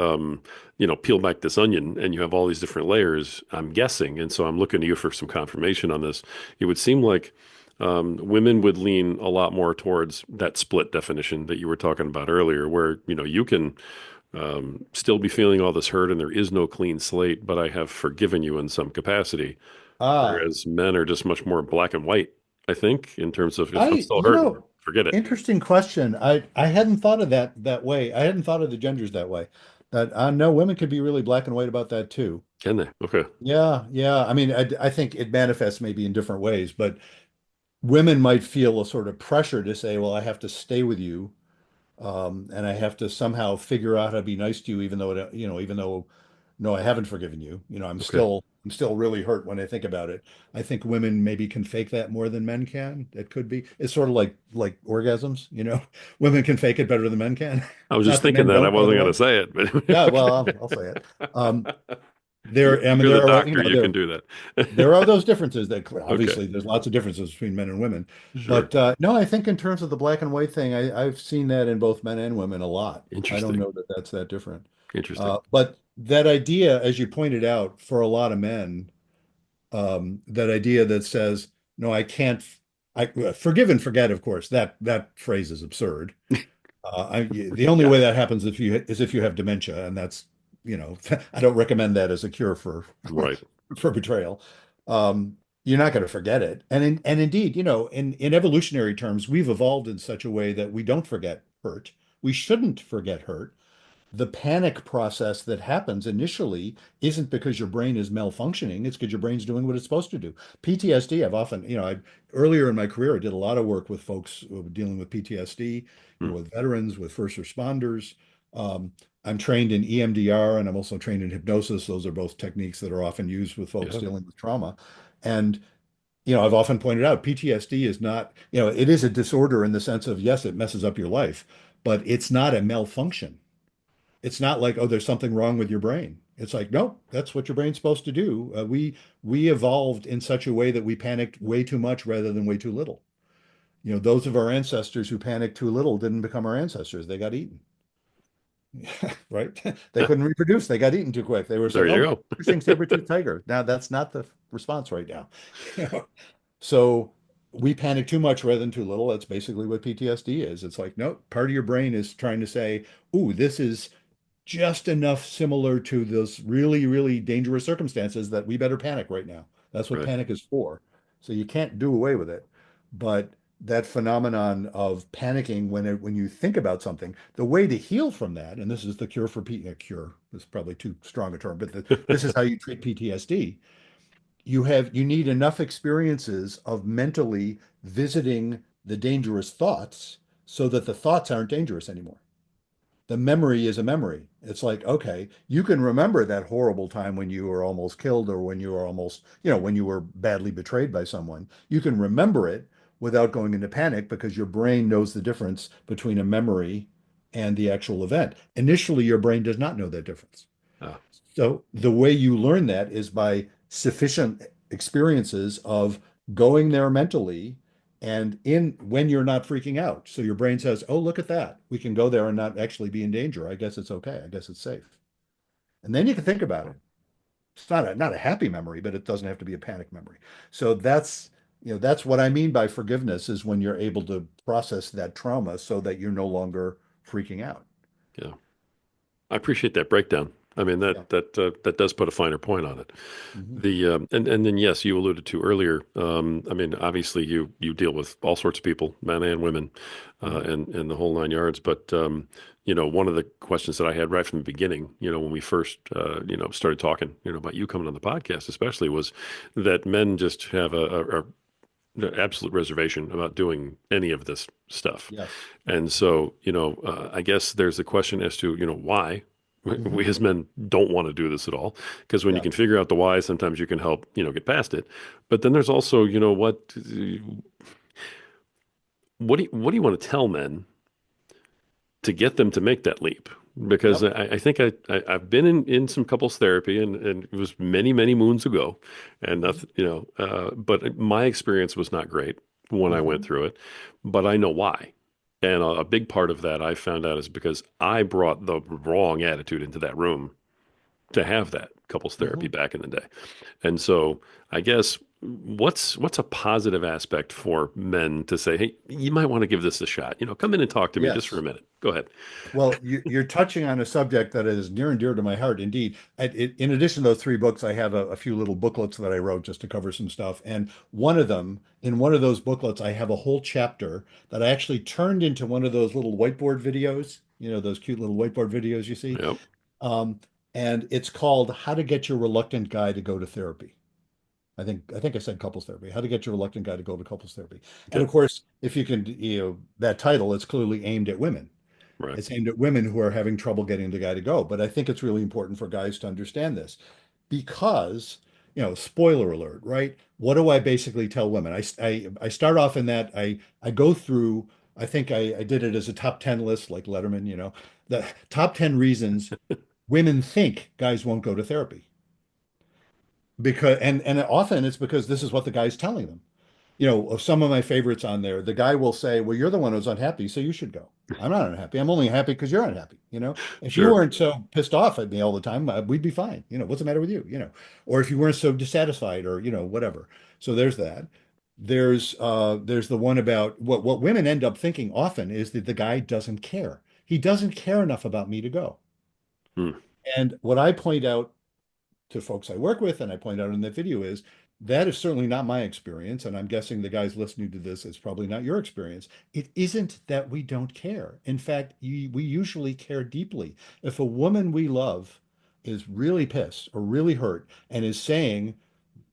peel back this onion and you have all these different layers, I'm guessing, and so I'm looking to you for some confirmation on this. It would seem like women would lean a lot more towards that split definition that you were talking about earlier, where you can still be feeling all this hurt and there is no clean slate, but I have forgiven you in some capacity. Ah, Whereas men are just much more black and white, I think, in terms of if I'm I, still you hurt, know, forget it. interesting question. I hadn't thought of that way. I hadn't thought of the genders that way. That no, women could be really black and white about that too. Can they? Okay. Yeah, yeah. I mean, I think it manifests maybe in different ways, but women might feel a sort of pressure to say, well, I have to stay with you, and I have to somehow figure out how to be nice to you, even though, no, I haven't forgiven you. I'm Okay. still really hurt when I think about it. I think women maybe can fake that more than men can. It could be. It's sort of like orgasms, Women can fake it better than men can. I was just Not that thinking men that. I don't, by the wasn't going to way. say it, but Yeah, well, I'll say it. Um, I mean, you're the there are, doctor. You can do there are that. those differences that Okay. obviously there's lots of differences between men and women. Sure. But no, I think in terms of the black and white thing, I've seen that in both men and women a lot. I don't Interesting. know that that's that different. Interesting. But that idea, as you pointed out, for a lot of men, that idea that says, no, I can't, forgive and forget, of course, that phrase is absurd. The only Yeah. way that happens if you have dementia, and that's, I don't recommend that as a cure for Right. for betrayal. You're not going to forget it, and indeed, in evolutionary terms, we've evolved in such a way that we don't forget hurt. We shouldn't forget hurt. The panic process that happens initially isn't because your brain is malfunctioning, it's because your brain's doing what it's supposed to do. PTSD, I've often, earlier in my career, I did a lot of work with folks who were dealing with PTSD, Hmm. with veterans, with first responders. Um, I'm trained in EMDR and I'm also trained in hypnosis. Those are both techniques that are often used with folks Yeah. dealing with trauma. And I've often pointed out PTSD is not, it is a disorder in the sense of, yes, it messes up your life, but it's not a malfunction. It's not like, oh, there's something wrong with your brain. It's like, nope, that's what your brain's supposed to do. We evolved in such a way that we panicked way too much rather than way too little. Those of our ancestors who panicked too little didn't become our ancestors. They got eaten, right? They couldn't reproduce. They got eaten too quick. They were There saying, you oh, go. pushing saber-tooth tiger. Now that's not the response right now. You know? So we panic too much rather than too little. That's basically what PTSD is. It's like, no, part of your brain is trying to say, ooh, this is just enough similar to those really, really dangerous circumstances that we better panic right now. That's what Right. panic is for. So you can't do away with it. But that phenomenon of panicking when you think about something, the way to heal from that, and this is the cure for cure is probably too strong a term, but this is how you treat PTSD. You need enough experiences of mentally visiting the dangerous thoughts so that the thoughts aren't dangerous anymore. The memory is a memory. It's like, okay, you can remember that horrible time when you were almost killed or when you were almost, when you were badly betrayed by someone. You can remember it without going into panic because your brain knows the difference between a memory and the actual event. Initially, your brain does not know that difference. Ah, So the way you learn that is by sufficient experiences of going there mentally and in when you're not freaking out. So your brain says, "Oh, look at that. We can go there and not actually be in danger. I guess it's okay. I guess it's safe." And then you can think about it. It's not a happy memory, but it doesn't have to be a panic memory. So that's what I mean by forgiveness is when you're able to process that trauma so that you're no longer freaking out. yeah. I appreciate that breakdown. I mean Yeah. that does put a finer point on it. Mhm. And then yes, you alluded to earlier. I mean, obviously you deal with all sorts of people, men and women, Mhm. and the whole nine yards. But one of the questions that I had right from the beginning, when we first started talking, about you coming on the podcast, especially, was that men just have an absolute reservation about doing any of this stuff. Yes. And so, I guess there's a question as to, why Mhm. we as men don't want to do this at all. Because when you Yeah. can figure out the why, sometimes you can help, get past it. But then there's also, what do you want to tell men to get them to make that leap? Because Yep. I think I've been in some couples therapy and it was many, many moons ago. And Mhm. nothing, but my experience was not great when I went Mhm. through it, but I know why. And a big part of that I found out is because I brought the wrong attitude into that room to have that couples therapy Mhm. back in the day. And so I guess what's a positive aspect for men to say, hey, you might want to give this a shot. Come in and talk to me just for a Yes. minute. Go ahead. Well, you're touching on a subject that is near and dear to my heart, indeed. In addition to those three books, I have a few little booklets that I wrote just to cover some stuff. And one of them, in one of those booklets, I have a whole chapter that I actually turned into one of those little whiteboard videos, those cute little whiteboard videos you see. Yep. Um, and it's called How to Get Your Reluctant Guy to Go to Therapy. I think I said couples therapy. How to Get Your Reluctant Guy to Go to Couples Therapy. And Okay. of course, if you can, that title, it's clearly aimed at women. Right. It's aimed at women who are having trouble getting the guy to go. But I think it's really important for guys to understand this because, spoiler alert, right? What do I basically tell women? I start off in that I go through, I think I did it as a top 10 list like Letterman, the top 10 reasons women think guys won't go to therapy. Because and often it's because this is what the guy's telling them. Of some of my favorites on there, the guy will say, "Well, you're the one who's unhappy, so you should go." I'm not unhappy. I'm only happy because you're unhappy. If you Sure. weren't so pissed off at me all the time, we'd be fine. What's the matter with you? Or if you weren't so dissatisfied or, whatever. So there's that. There's the one about what women end up thinking often is that the guy doesn't care. He doesn't care enough about me to go. Hmm. And what I point out to folks I work with, and I point out in that video is That is certainly not my experience, and I'm guessing the guys listening to this, it's probably not your experience. It isn't that we don't care. In fact, we usually care deeply. If a woman we love is really pissed or really hurt and is saying,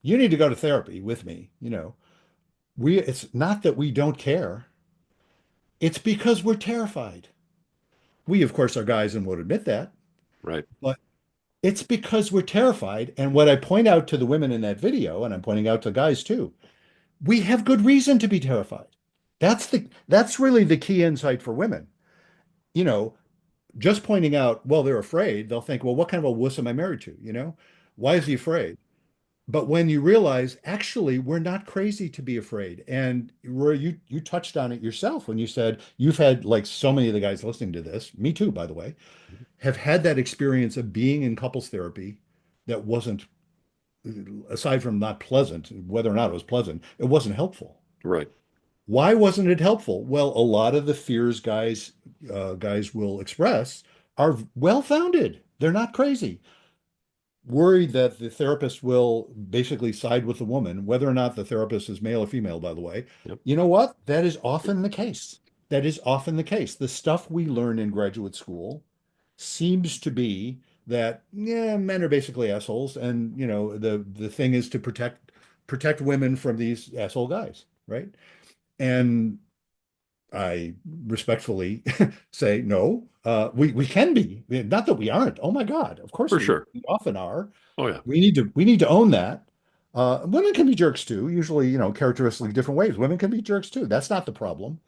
"You need to go to therapy with me," it's not that we don't care. It's because we're terrified. We, of course, are guys and won't admit that, Right. but it's because we're terrified. And what I point out to the women in that video, and I'm pointing out to guys too, we have good reason to be terrified. That's really the key insight for women. You know, just pointing out, well, they're afraid, they'll think, well, what kind of a wuss am I married to? Why is he afraid? But when you realize, actually, we're not crazy to be afraid. And Roy, you touched on it yourself when you said you've had, like so many of the guys listening to this, me too, by the way, have had that experience of being in couples therapy that wasn't, aside from not pleasant, whether or not it was pleasant, it wasn't helpful. Right. Why wasn't it helpful? Well, a lot of the fears guys will express are well-founded. They're not crazy. Worried that the therapist will basically side with the woman, whether or not the therapist is male or female, by the way. Yep. You know what? That is often the case. That is often the case. The stuff we learn in graduate school seems to be that, yeah, men are basically assholes, and the thing is to protect women from these asshole guys, right? And I respectfully say no. We can be. Not that we aren't. Oh my God, of course For we sure. we often are. Oh yeah. We need to own that. Women can be jerks too, usually, characteristically different ways. Women can be jerks too. That's not the problem.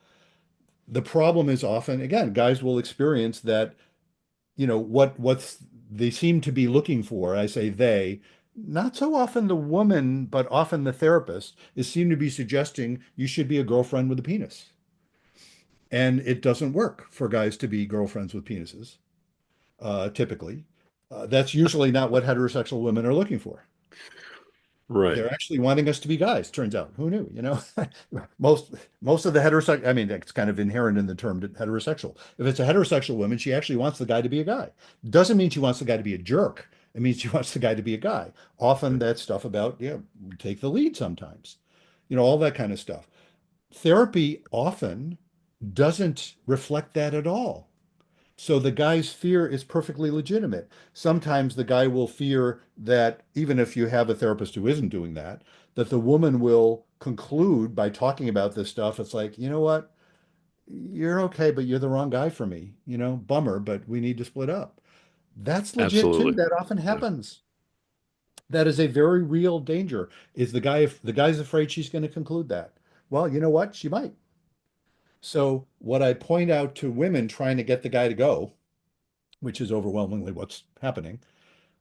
The problem is often, again, guys will experience that, what's they seem to be looking for. I say they, not so often the woman, but often the therapist is seem to be suggesting you should be a girlfriend with a penis. And it doesn't work for guys to be girlfriends with penises, typically. That's usually not what heterosexual women are looking for. Right. They're actually wanting us to be guys, turns out. Who knew? Most of the heterosexual, I mean, it's kind of inherent in the term heterosexual. If it's a heterosexual woman, she actually wants the guy to be a guy. Doesn't mean she wants the guy to be a jerk. It means she wants the guy to be a guy. Often Right. that stuff about, yeah, take the lead sometimes, all that kind of stuff. Therapy often doesn't reflect that at all. So the guy's fear is perfectly legitimate. Sometimes the guy will fear that even if you have a therapist who isn't doing that, that the woman will conclude by talking about this stuff. It's like, you know what? You're okay, but you're the wrong guy for me. Bummer, but we need to split up. That's legit too. Absolutely. That often Yeah. happens. That is a very real danger. Is the guy, if the guy's afraid she's going to conclude that? Well, you know what? She might. So what I point out to women trying to get the guy to go, which is overwhelmingly what's happening,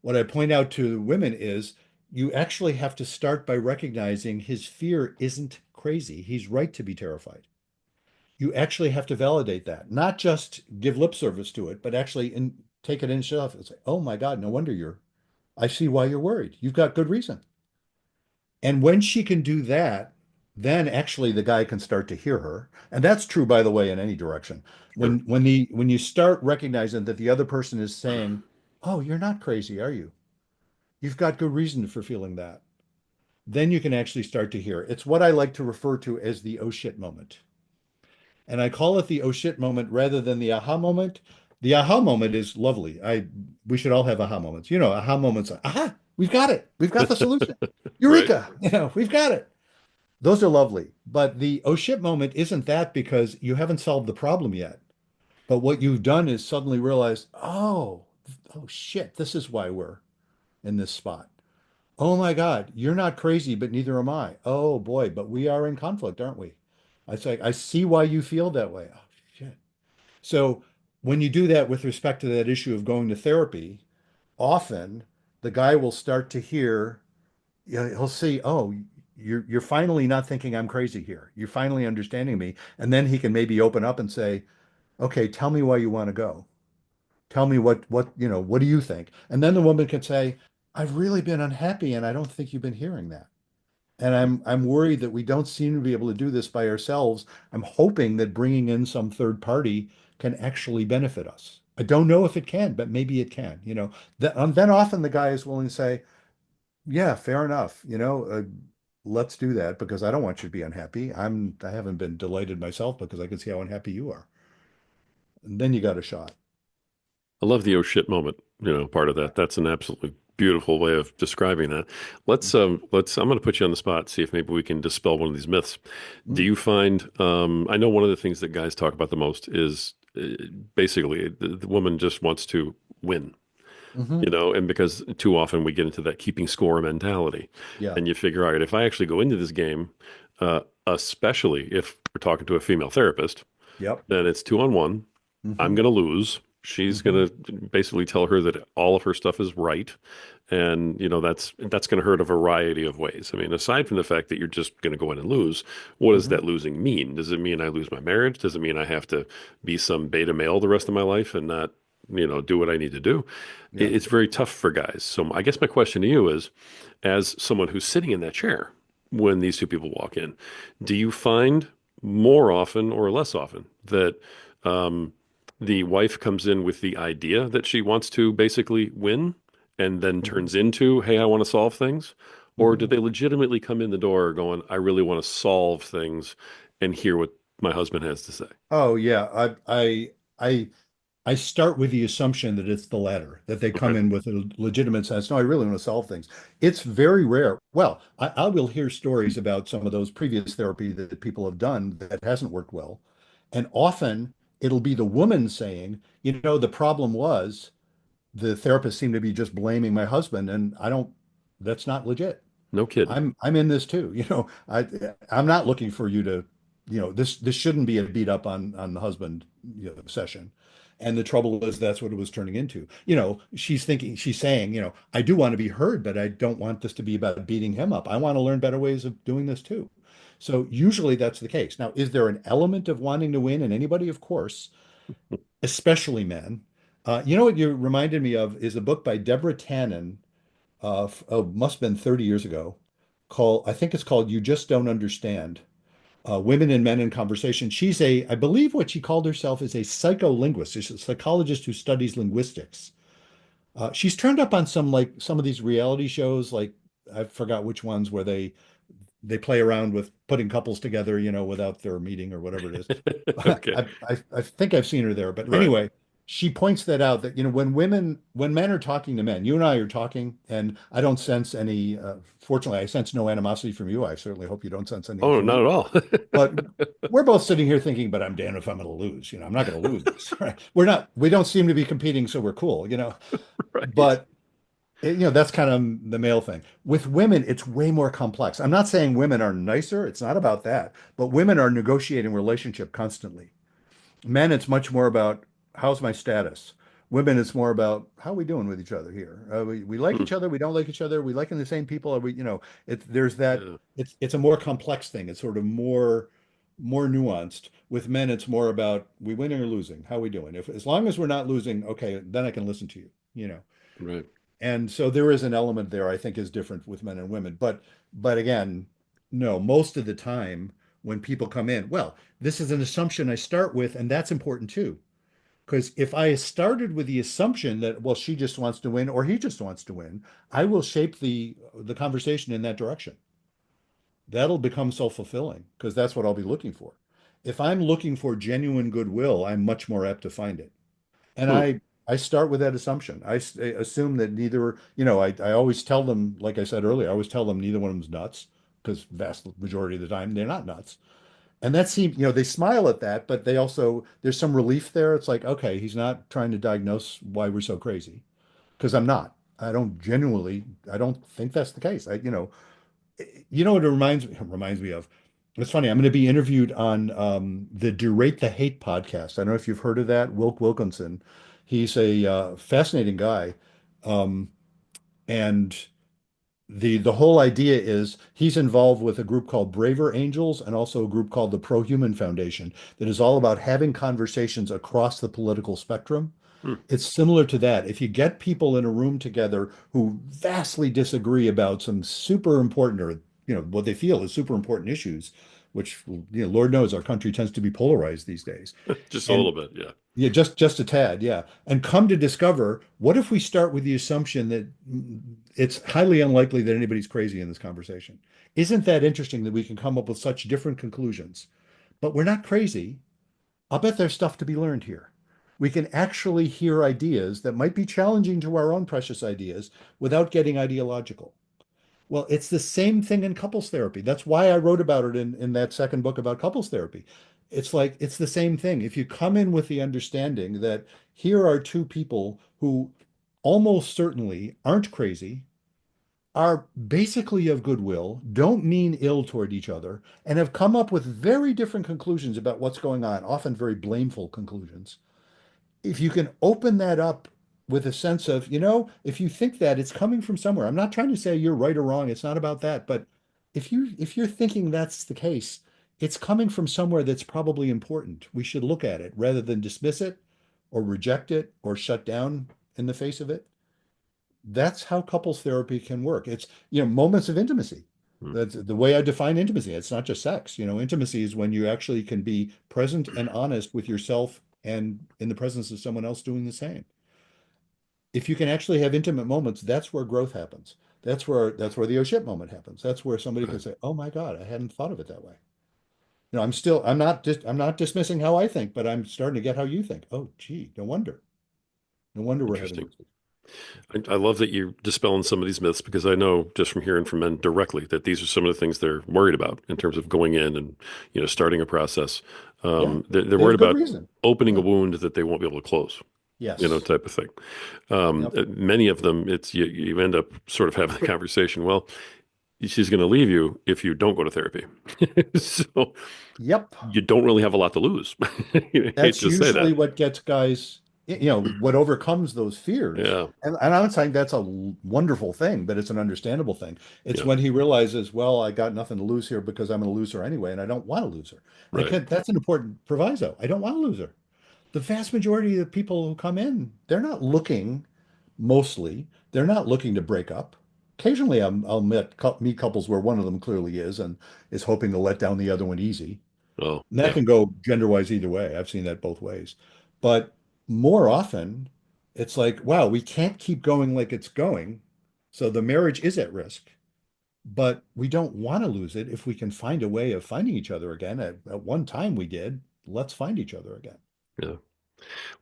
what I point out to women is you actually have to start by recognizing his fear isn't crazy. He's right to be terrified. You actually have to validate that, not just give lip service to it, but actually take it in yourself and say, oh my God, no wonder I see why you're worried. You've got good reason. And when she can do that, then actually the guy can start to hear her. And that's true, by the way, in any direction. Sure. When you start recognizing that the other person is saying, "Oh, you're not crazy, are you? You've got good reason for feeling that." Then you can actually start to hear. It's what I like to refer to as the oh shit moment. And I call it the oh shit moment rather than the aha moment. The aha moment is lovely. We should all have aha moments. Aha moments. Aha, we've got it. We've got the solution. Right. Eureka. We've got it. Those are lovely. But the oh shit moment isn't that because you haven't solved the problem yet. But what you've done is suddenly realize, oh shit, this is why we're in this spot. Oh my God, you're not crazy, but neither am I. Oh boy, but we are in conflict, aren't we? I say, I see why you feel that way. Oh shit. So when you do that with respect to that issue of going to therapy, often the guy will start to hear, yeah, he'll see, oh, you're finally not thinking I'm crazy here. You're finally understanding me. And then he can maybe open up and say, okay, tell me why you want to go. Tell me what do you think? And then the woman can say, I've really been unhappy and I don't think you've been hearing that. And I'm worried that we don't seem to be able to do this by ourselves. I'm hoping that bringing in some third party can actually benefit us. I don't know if it can, but maybe it can. Then often the guy is willing to say, Yeah, fair enough. Let's do that because I don't want you to be unhappy. I haven't been delighted myself because I can see how unhappy you are. And then you got a shot. I love the oh shit moment, part of that. That's an absolutely beautiful way of describing that. I'm going to put you on the spot, see if maybe we can dispel one of these myths. Do Mm-hmm. you find, I know one of the things that guys talk about the most is basically the woman just wants to win, Mm-hmm. and because too often we get into that keeping score mentality. Yeah. And you figure, all right, if I actually go into this game, especially if we're talking to a female therapist, Yep. then it's 2-on-1. I'm Mm-hmm. going to lose. She's Mm-hmm. going to basically tell her that all of her stuff is right. And, that's going to hurt a variety of ways. I mean, aside from the fact that you're just going to go in and lose, what does Mm-hmm. that losing mean? Does it mean I lose my marriage? Does it mean I have to be some beta male the rest of my life and not, do what I need to do? Yeah. It's very tough for guys. So I guess my question to you is, as someone who's sitting in that chair when these two people walk in, do you find more often or less often that um, the wife comes in with the idea that she wants to basically win and then Mm-hmm. turns into, hey, I want to solve things? Or do Mm-hmm. they legitimately come in the door going, I really want to solve things and hear what my husband has to say? Oh yeah. I start with the assumption that it's the latter, that they come Okay. in with a legitimate sense. No, I really want to solve things. It's very rare. Well, I will hear stories about some of those previous therapy that people have done that hasn't worked well. And often it'll be the woman saying, the problem was the therapist seemed to be just blaming my husband, and I don't, that's not legit. No kidding. I'm in this too. I'm not looking for you to, this shouldn't be a beat up on the husband, session. And the trouble is that's what it was turning into. She's saying, I do want to be heard, but I don't want this to be about beating him up. I want to learn better ways of doing this too. So usually that's the case. Now, is there an element of wanting to win in anybody? Of course, especially men. What you reminded me of is a book by Deborah Tannen, must have been 30 years ago, I think it's called You Just Don't Understand. Women and Men in Conversation. I believe what she called herself is a psycholinguist. She's a psychologist who studies linguistics. She's turned up on some of these reality shows, like I forgot which ones where they play around with putting couples together, without their meeting or whatever it is. Okay. I think I've seen her there, but Right. anyway, she points that out that when men are talking to men, you and I are talking, and I don't sense any. Fortunately, I sense no animosity from you. I certainly hope you don't sense anything Oh, from not me. at all. But we're both sitting here thinking, but I'm damned if I'm going to lose. I'm not going to lose this. Right? We're not. We don't seem to be competing, so we're cool. Right. But that's kind of the male thing. With women, it's way more complex. I'm not saying women are nicer. It's not about that. But women are negotiating relationship constantly. Men, it's much more about how's my status. Women, it's more about how are we doing with each other here. We like Hmm. each other. We don't like each other. We liking the same people. Are we, there's that. Yeah. It's a more complex thing. It's sort of more nuanced. With men, it's more about we winning or losing. How are we doing? If as long as we're not losing, okay, then I can listen to you. Right. And so there is an element there I think is different with men and women. But again, no, most of the time when people come in, well, this is an assumption I start with, and that's important too. Because if I started with the assumption that, well, she just wants to win or he just wants to win, I will shape the conversation in that direction. That'll become self-fulfilling because that's what I'll be looking for. If I'm looking for genuine goodwill, I'm much more apt to find it. And Hmm. I start with that assumption. I assume that neither, I always tell them, like I said earlier, I always tell them neither one of them's nuts because vast majority of the time they're not nuts. And that seems, they smile at that, but they also, there's some relief there. It's like, okay, he's not trying to diagnose why we're so crazy because I'm not. I don't think that's the case. What it reminds me of? It's funny. I'm going to be interviewed on the Durate the Hate podcast. I don't know if you've heard of that. Wilk Wilkinson. He's a fascinating guy, um, and the whole idea is he's involved with a group called Braver Angels and also a group called the Pro Human Foundation that is all about having conversations across the political spectrum. Hmm. It's similar to that. If you get people in a room together who vastly disagree about some super important or what they feel is super important issues, which Lord knows our country tends to be polarized these days. Just a And little bit. Yeah. Yeah, just a tad, yeah. And come to discover, what if we start with the assumption that it's highly unlikely that anybody's crazy in this conversation? Isn't that interesting that we can come up with such different conclusions? But we're not crazy. I'll bet there's stuff to be learned here. We can actually hear ideas that might be challenging to our own precious ideas without getting ideological. Well, it's the same thing in couples therapy. That's why I wrote about it in that second book about couples therapy. It's like it's the same thing. If you come in with the understanding that here are two people who almost certainly aren't crazy, are basically of goodwill, don't mean ill toward each other, and have come up with very different conclusions about what's going on, often very blameful conclusions. If you can open that up with a sense of, if you think that it's coming from somewhere, I'm not trying to say you're right or wrong. It's not about that. But if you're thinking that's the case, it's coming from somewhere that's probably important. We should look at it rather than dismiss it or reject it or shut down in the face of it. That's how couples therapy can work. It's, moments of intimacy. Mm. That's the way I define intimacy. It's not just sex. Intimacy is when you actually can be present and honest with yourself and in the presence of someone else doing the same. If you can actually have intimate moments, that's where growth happens. That's where the oh shit moment happens. That's where somebody can Right. say, "Oh my God, I hadn't thought of it that way." I'm not dismissing how I think, but I'm starting to get how you think. Oh, gee, no wonder. No wonder we're having Interesting. this. I love that you're dispelling some of these myths because I know just from hearing from men directly that these are some of the things they're worried about in terms of going in and starting a process. Yeah, They're they have worried good about reason. opening a Yeah. wound that they won't be able to close, Yes. type of thing. Yep. Many of them, it's you end up sort of having the conversation. Well, she's going to leave you if you don't go to therapy, so Yep. you don't really have a lot to lose. I hate That's to say usually that. what gets guys, what overcomes those fears. Yeah. And I'm not saying that's a wonderful thing, but it's an understandable thing. It's Yeah. when he realizes, well, I got nothing to lose here because I'm going to lose her anyway, and I don't want to lose her. And Right. that's an important proviso. I don't want to lose her. The vast majority of the people who come in, they're not looking, mostly, they're not looking to break up. Occasionally, I'll meet couples where one of them clearly and is hoping to let down the other one easy. Oh, And that yeah. can go gender-wise either way. I've seen that both ways. But more often, it's like, wow, we can't keep going like it's going. So the marriage is at risk, but we don't want to lose it if we can find a way of finding each other again. At one time we did. Let's find each other again. Yeah.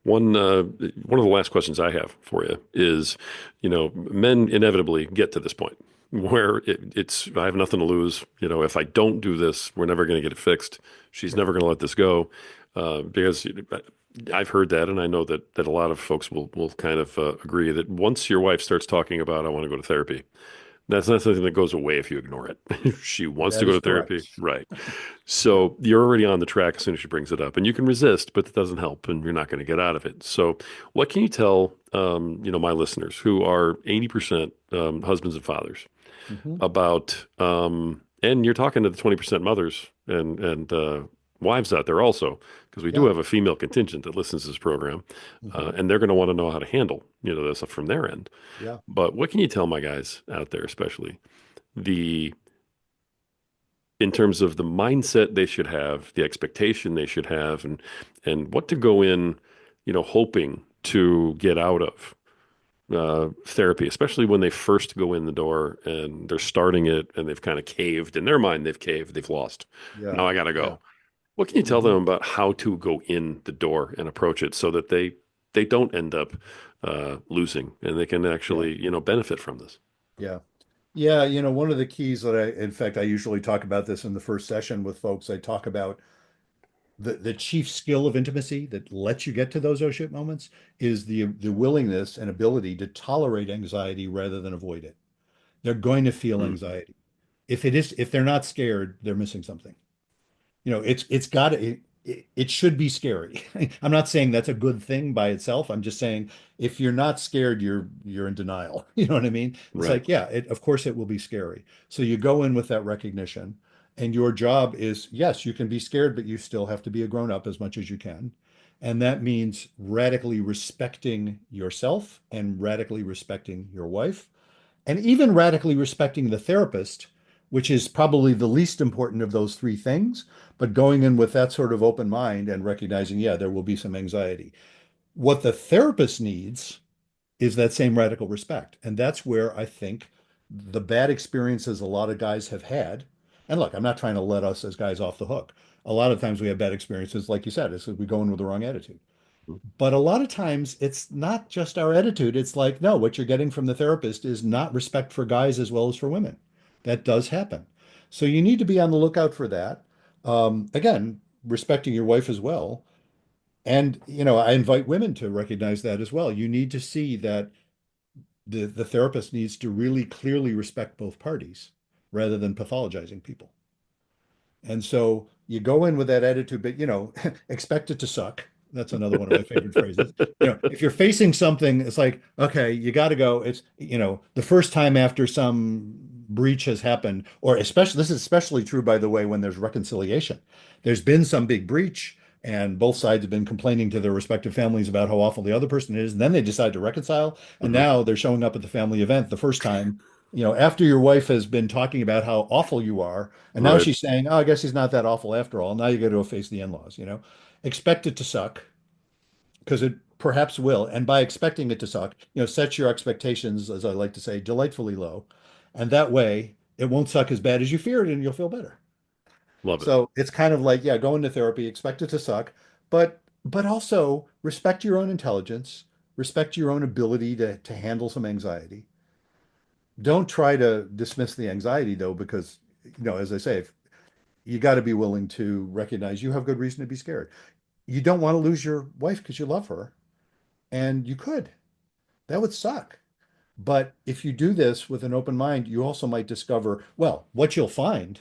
One of the last questions I have for you is, men inevitably get to this point where it's I have nothing to lose. If I don't do this, we're never going to get it fixed. She's Right. never going to let this go, because I've heard that, and I know that a lot of folks will kind of agree that once your wife starts talking about I want to go to therapy, that's not something that goes away if you ignore it. If she wants to That go is to therapy, correct. right? So you're already on the track as soon as she brings it up, and you can resist, but it doesn't help, and you're not going to get out of it. So, what can you tell, my listeners who are 80% husbands and fathers Hmm. about, and you're talking to the 20% mothers and wives out there also, because we do Yeah. have a female contingent that listens to this program, Hmm. and they're going to want to know how to handle, this from their end. Yeah. But what can you tell my guys out there, especially the in terms of the mindset they should have, the expectation they should have, and what to go in, hoping to get out of therapy, especially when they first go in the door and they're starting it and they've kind of caved in their mind, they've caved, they've lost. Yeah. Now I got to Yeah. go. What can you tell them Hmm. about how to go in the door and approach it so that they don't end up losing and they can Yeah. actually benefit from this? Yeah. Yeah. One of the keys that in fact, I usually talk about this in the first session with folks. I talk about the chief skill of intimacy that lets you get to those oh shit moments is the willingness and ability to tolerate anxiety rather than avoid it. They're going to feel Mm, anxiety. If they're not scared, they're missing something. It should be scary. I'm not saying that's a good thing by itself. I'm just saying if you're not scared, you're in denial. You know what I mean? It's right. like, yeah, of course it will be scary. So you go in with that recognition, and your job is, yes, you can be scared, but you still have to be a grown up as much as you can. And that means radically respecting yourself and radically respecting your wife and even radically respecting the therapist which is probably the least important of those three things, but going in with that sort of open mind and recognizing, yeah, there will be some anxiety. What the therapist needs is that same radical respect. And that's where I think the bad experiences a lot of guys have had. And look, I'm not trying to let us as guys off the hook. A lot of times we have bad experiences, like you said, it's we go in with the wrong attitude. But a lot of times it's not just our attitude. It's like, no, what you're getting from the therapist is not respect for guys as well as for women. That does happen. So you need to be on the lookout for that. Again, respecting your wife as well. And, I invite women to recognize that as well. You need to see that the therapist needs to really clearly respect both parties rather than pathologizing people. And so you go in with that attitude, but expect it to suck. That's another one of my favorite phrases. If you're facing something, it's like, okay, you got to go. It's, the first time after some breach has happened, or especially, this is especially true, by the way, when there's reconciliation. There's been some big breach, and both sides have been complaining to their respective families about how awful the other person is. And then they decide to reconcile. And Hmm. now they're showing up at the family event the first time, after your wife has been talking about how awful you are, and now Right. she's saying, "Oh, I guess he's not that awful after all." Now you got to face the in-laws, Expect it to suck because it perhaps will. And by expecting it to suck, set your expectations, as I like to say, delightfully low. And that way it won't suck as bad as you feared and you'll feel better. Love it. So it's kind of like, yeah, go into therapy, expect it to suck, but also respect your own intelligence, respect your own ability to handle some anxiety. Don't try to dismiss the anxiety though, because as I say, if you got to be willing to recognize you have good reason to be scared. You don't want to lose your wife because you love her, and you could. That would suck. But if you do this with an open mind, you also might discover, well, what you'll find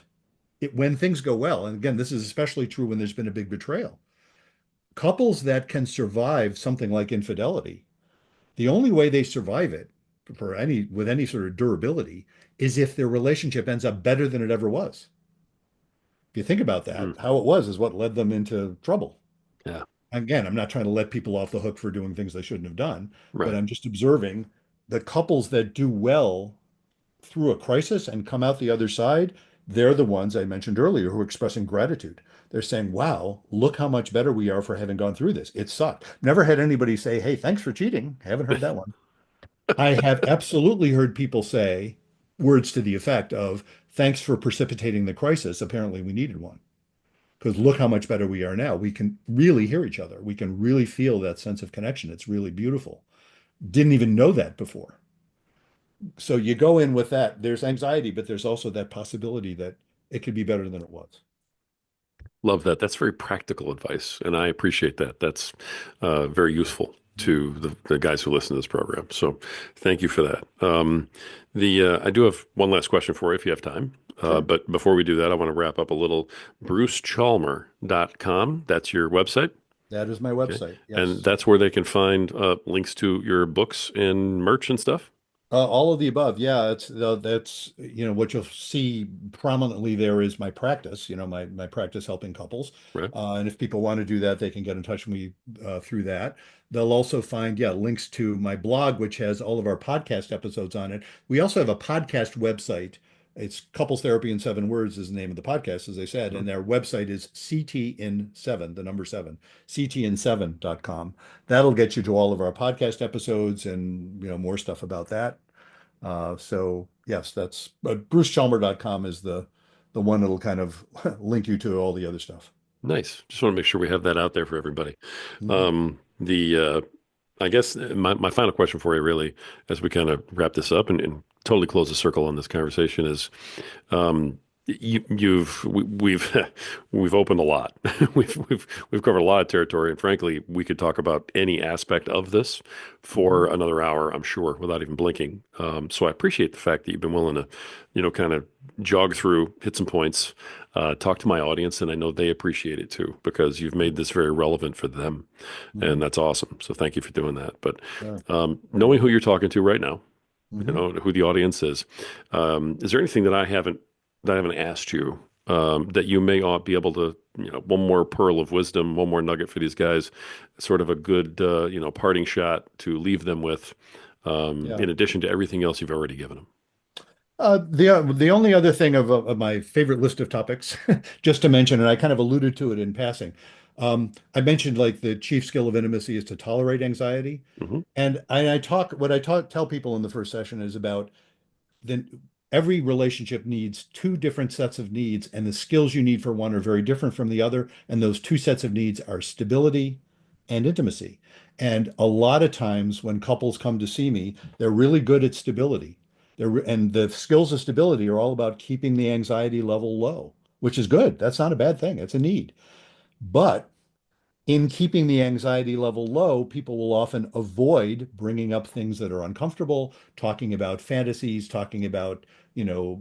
when things go well, and again, this is especially true when there's been a big betrayal. Couples that can survive something like infidelity, the only way they survive it with any sort of durability is if their relationship ends up better than it ever was. If you think about that, Mm. how it was is what led them into trouble. Yeah. Again, I'm not trying to let people off the hook for doing things they shouldn't have done, but Right. I'm just observing the couples that do well through a crisis and come out the other side. They're the ones I mentioned earlier who are expressing gratitude. They're saying, wow, look how much better we are for having gone through this. It sucked. Never had anybody say, hey, thanks for cheating. Haven't heard that one. I have absolutely heard people say words to the effect of, thanks for precipitating the crisis. Apparently, we needed one. Because look how much better we are now. We can really hear each other. We can really feel that sense of connection. It's really beautiful. Didn't even know that before. So you go in with that. There's anxiety, but there's also that possibility that it could be better than it was. Love that. That's very practical advice, and I appreciate that. That's very useful to the guys who listen to this program. So, thank you for that. The I do have one last question for you if you have time. Sure. But before we do that, I want to wrap up a little. BruceChalmer.com. That's your website. That is my Okay, website. and Yes. that's where they can find links to your books and merch and stuff. All of the above. Yeah, that's what you'll see prominently there is my practice. My practice helping couples. Right. And if people want to do that, they can get in touch with me through that. They'll also find links to my blog, which has all of our podcast episodes on it. We also have a podcast website. It's Couples Therapy in 7 Words is the name of the podcast, as I said, and their website is CT in 7, the number 7, ctin7.com. That'll get you to all of our podcast episodes and more stuff about that. So yes, that's BruceChalmer.com is the one that'll kind of link you to all the other stuff. Nice. Just want to make sure we have that out there for everybody. Mhm. The I guess my final question for you, really, as we kind of wrap this up and totally close the circle on this conversation, is we've we've opened a lot. We've covered a lot of territory, and frankly, we could talk about any aspect of this Mhm. for another hour, I'm sure, without even blinking. So I appreciate the fact that you've been willing to, kind of jog through, hit some points, talk to my audience, and I know they appreciate it too because you've made this very relevant for them, and Mhm. that's awesome. So thank you for doing that. But Sure. knowing who you're talking to right now, Mhm. who the audience is there anything that I haven't asked you that you may ought be able to, one more pearl of wisdom, one more nugget for these guys, sort of a good, parting shot to leave them with, Yeah. in addition to everything else you've already given them? The only other thing of my favorite list of topics, just to mention, and I kind of alluded to it in passing, I mentioned like the chief skill of intimacy is to tolerate anxiety, Hmm. and I talk what I talk tell people in the first session is about then every relationship needs two different sets of needs, and the skills you need for one are very different from the other. And those two sets of needs are stability and intimacy. And a lot of times when couples come to see me, they're really good at stability. And the skills of stability are all about keeping the anxiety level low, which is good. That's not a bad thing. It's a need. But in keeping the anxiety level low, people will often avoid bringing up things that are uncomfortable, talking about fantasies, talking about,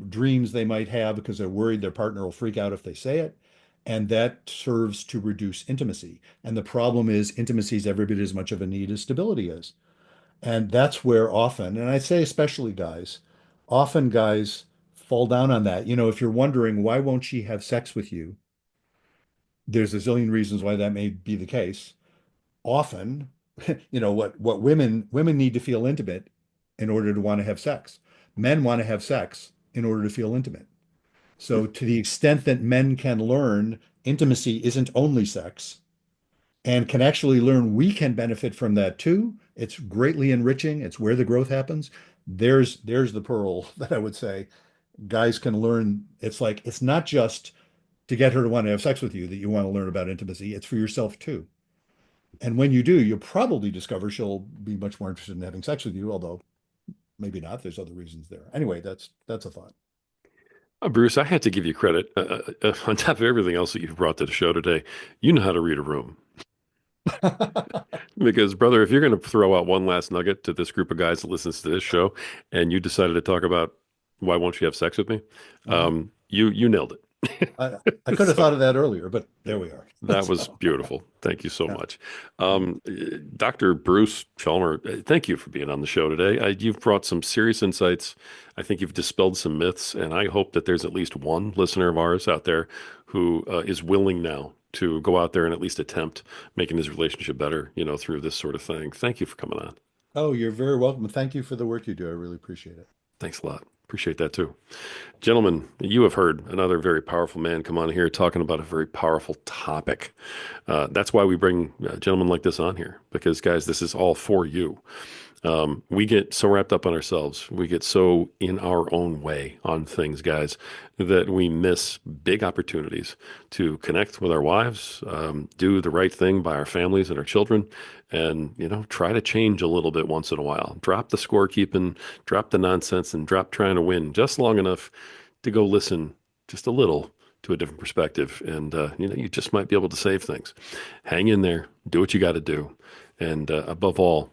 dreams they might have because they're worried their partner will freak out if they say it. And that serves to reduce intimacy. And the problem is intimacy is every bit as much of a need as stability is. And that's where often, and I say especially guys, often guys fall down on that. If you're wondering why won't she have sex with you, there's a zillion reasons why that may be the case. Often, what women need to feel intimate in order to want to have sex. Men want to have sex in order to feel intimate. So to the extent that men can learn intimacy isn't only sex and can actually learn we can benefit from that too, it's greatly enriching. It's where the growth happens. There's the pearl that I would say guys can learn. It's like it's not just to get her to want to have sex with you that you want to learn about intimacy. It's for yourself too. And when you do, you'll probably discover she'll be much more interested in having sex with you, although maybe not. There's other reasons there. Anyway, that's a thought. Bruce, I had to give you credit. On top of everything else that you've brought to the show today, you know how to read a room. Because, brother, if you're going to throw out one last nugget to this group of guys that listens to this show, and you decided to talk about why won't you have sex with me, Uh-huh. you nailed it. I could have So thought of that earlier, but there we are. that was So, beautiful. Thank you so yeah. much. Dr. Bruce Chalmer, thank you for being on the show today. You've brought some serious insights. I think you've dispelled some myths, and I hope that there's at least one listener of ours out there who is willing now to go out there and at least attempt making his relationship better, through this sort of thing. Thank you for coming on. Oh, you're very welcome. Thank you for the work you do. I really appreciate it. Thanks a lot. Appreciate that too. Gentlemen, you have heard another very powerful man come on here talking about a very powerful topic. That's why we bring gentlemen like this on here, because, guys, this is all for you. We get so wrapped up on ourselves. We get so in our own way on things, guys, that we miss big opportunities to connect with our wives, do the right thing by our families and our children, and, try to change a little bit once in a while. Drop the scorekeeping, drop the nonsense, and drop trying to win just long enough to go listen just a little to a different perspective. And, you just might be able to save things. Hang in there, do what you got to do. And above all,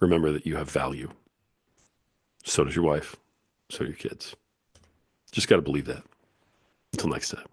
remember that you have value. So does your wife. So do your kids. Just got to believe that. Until next time.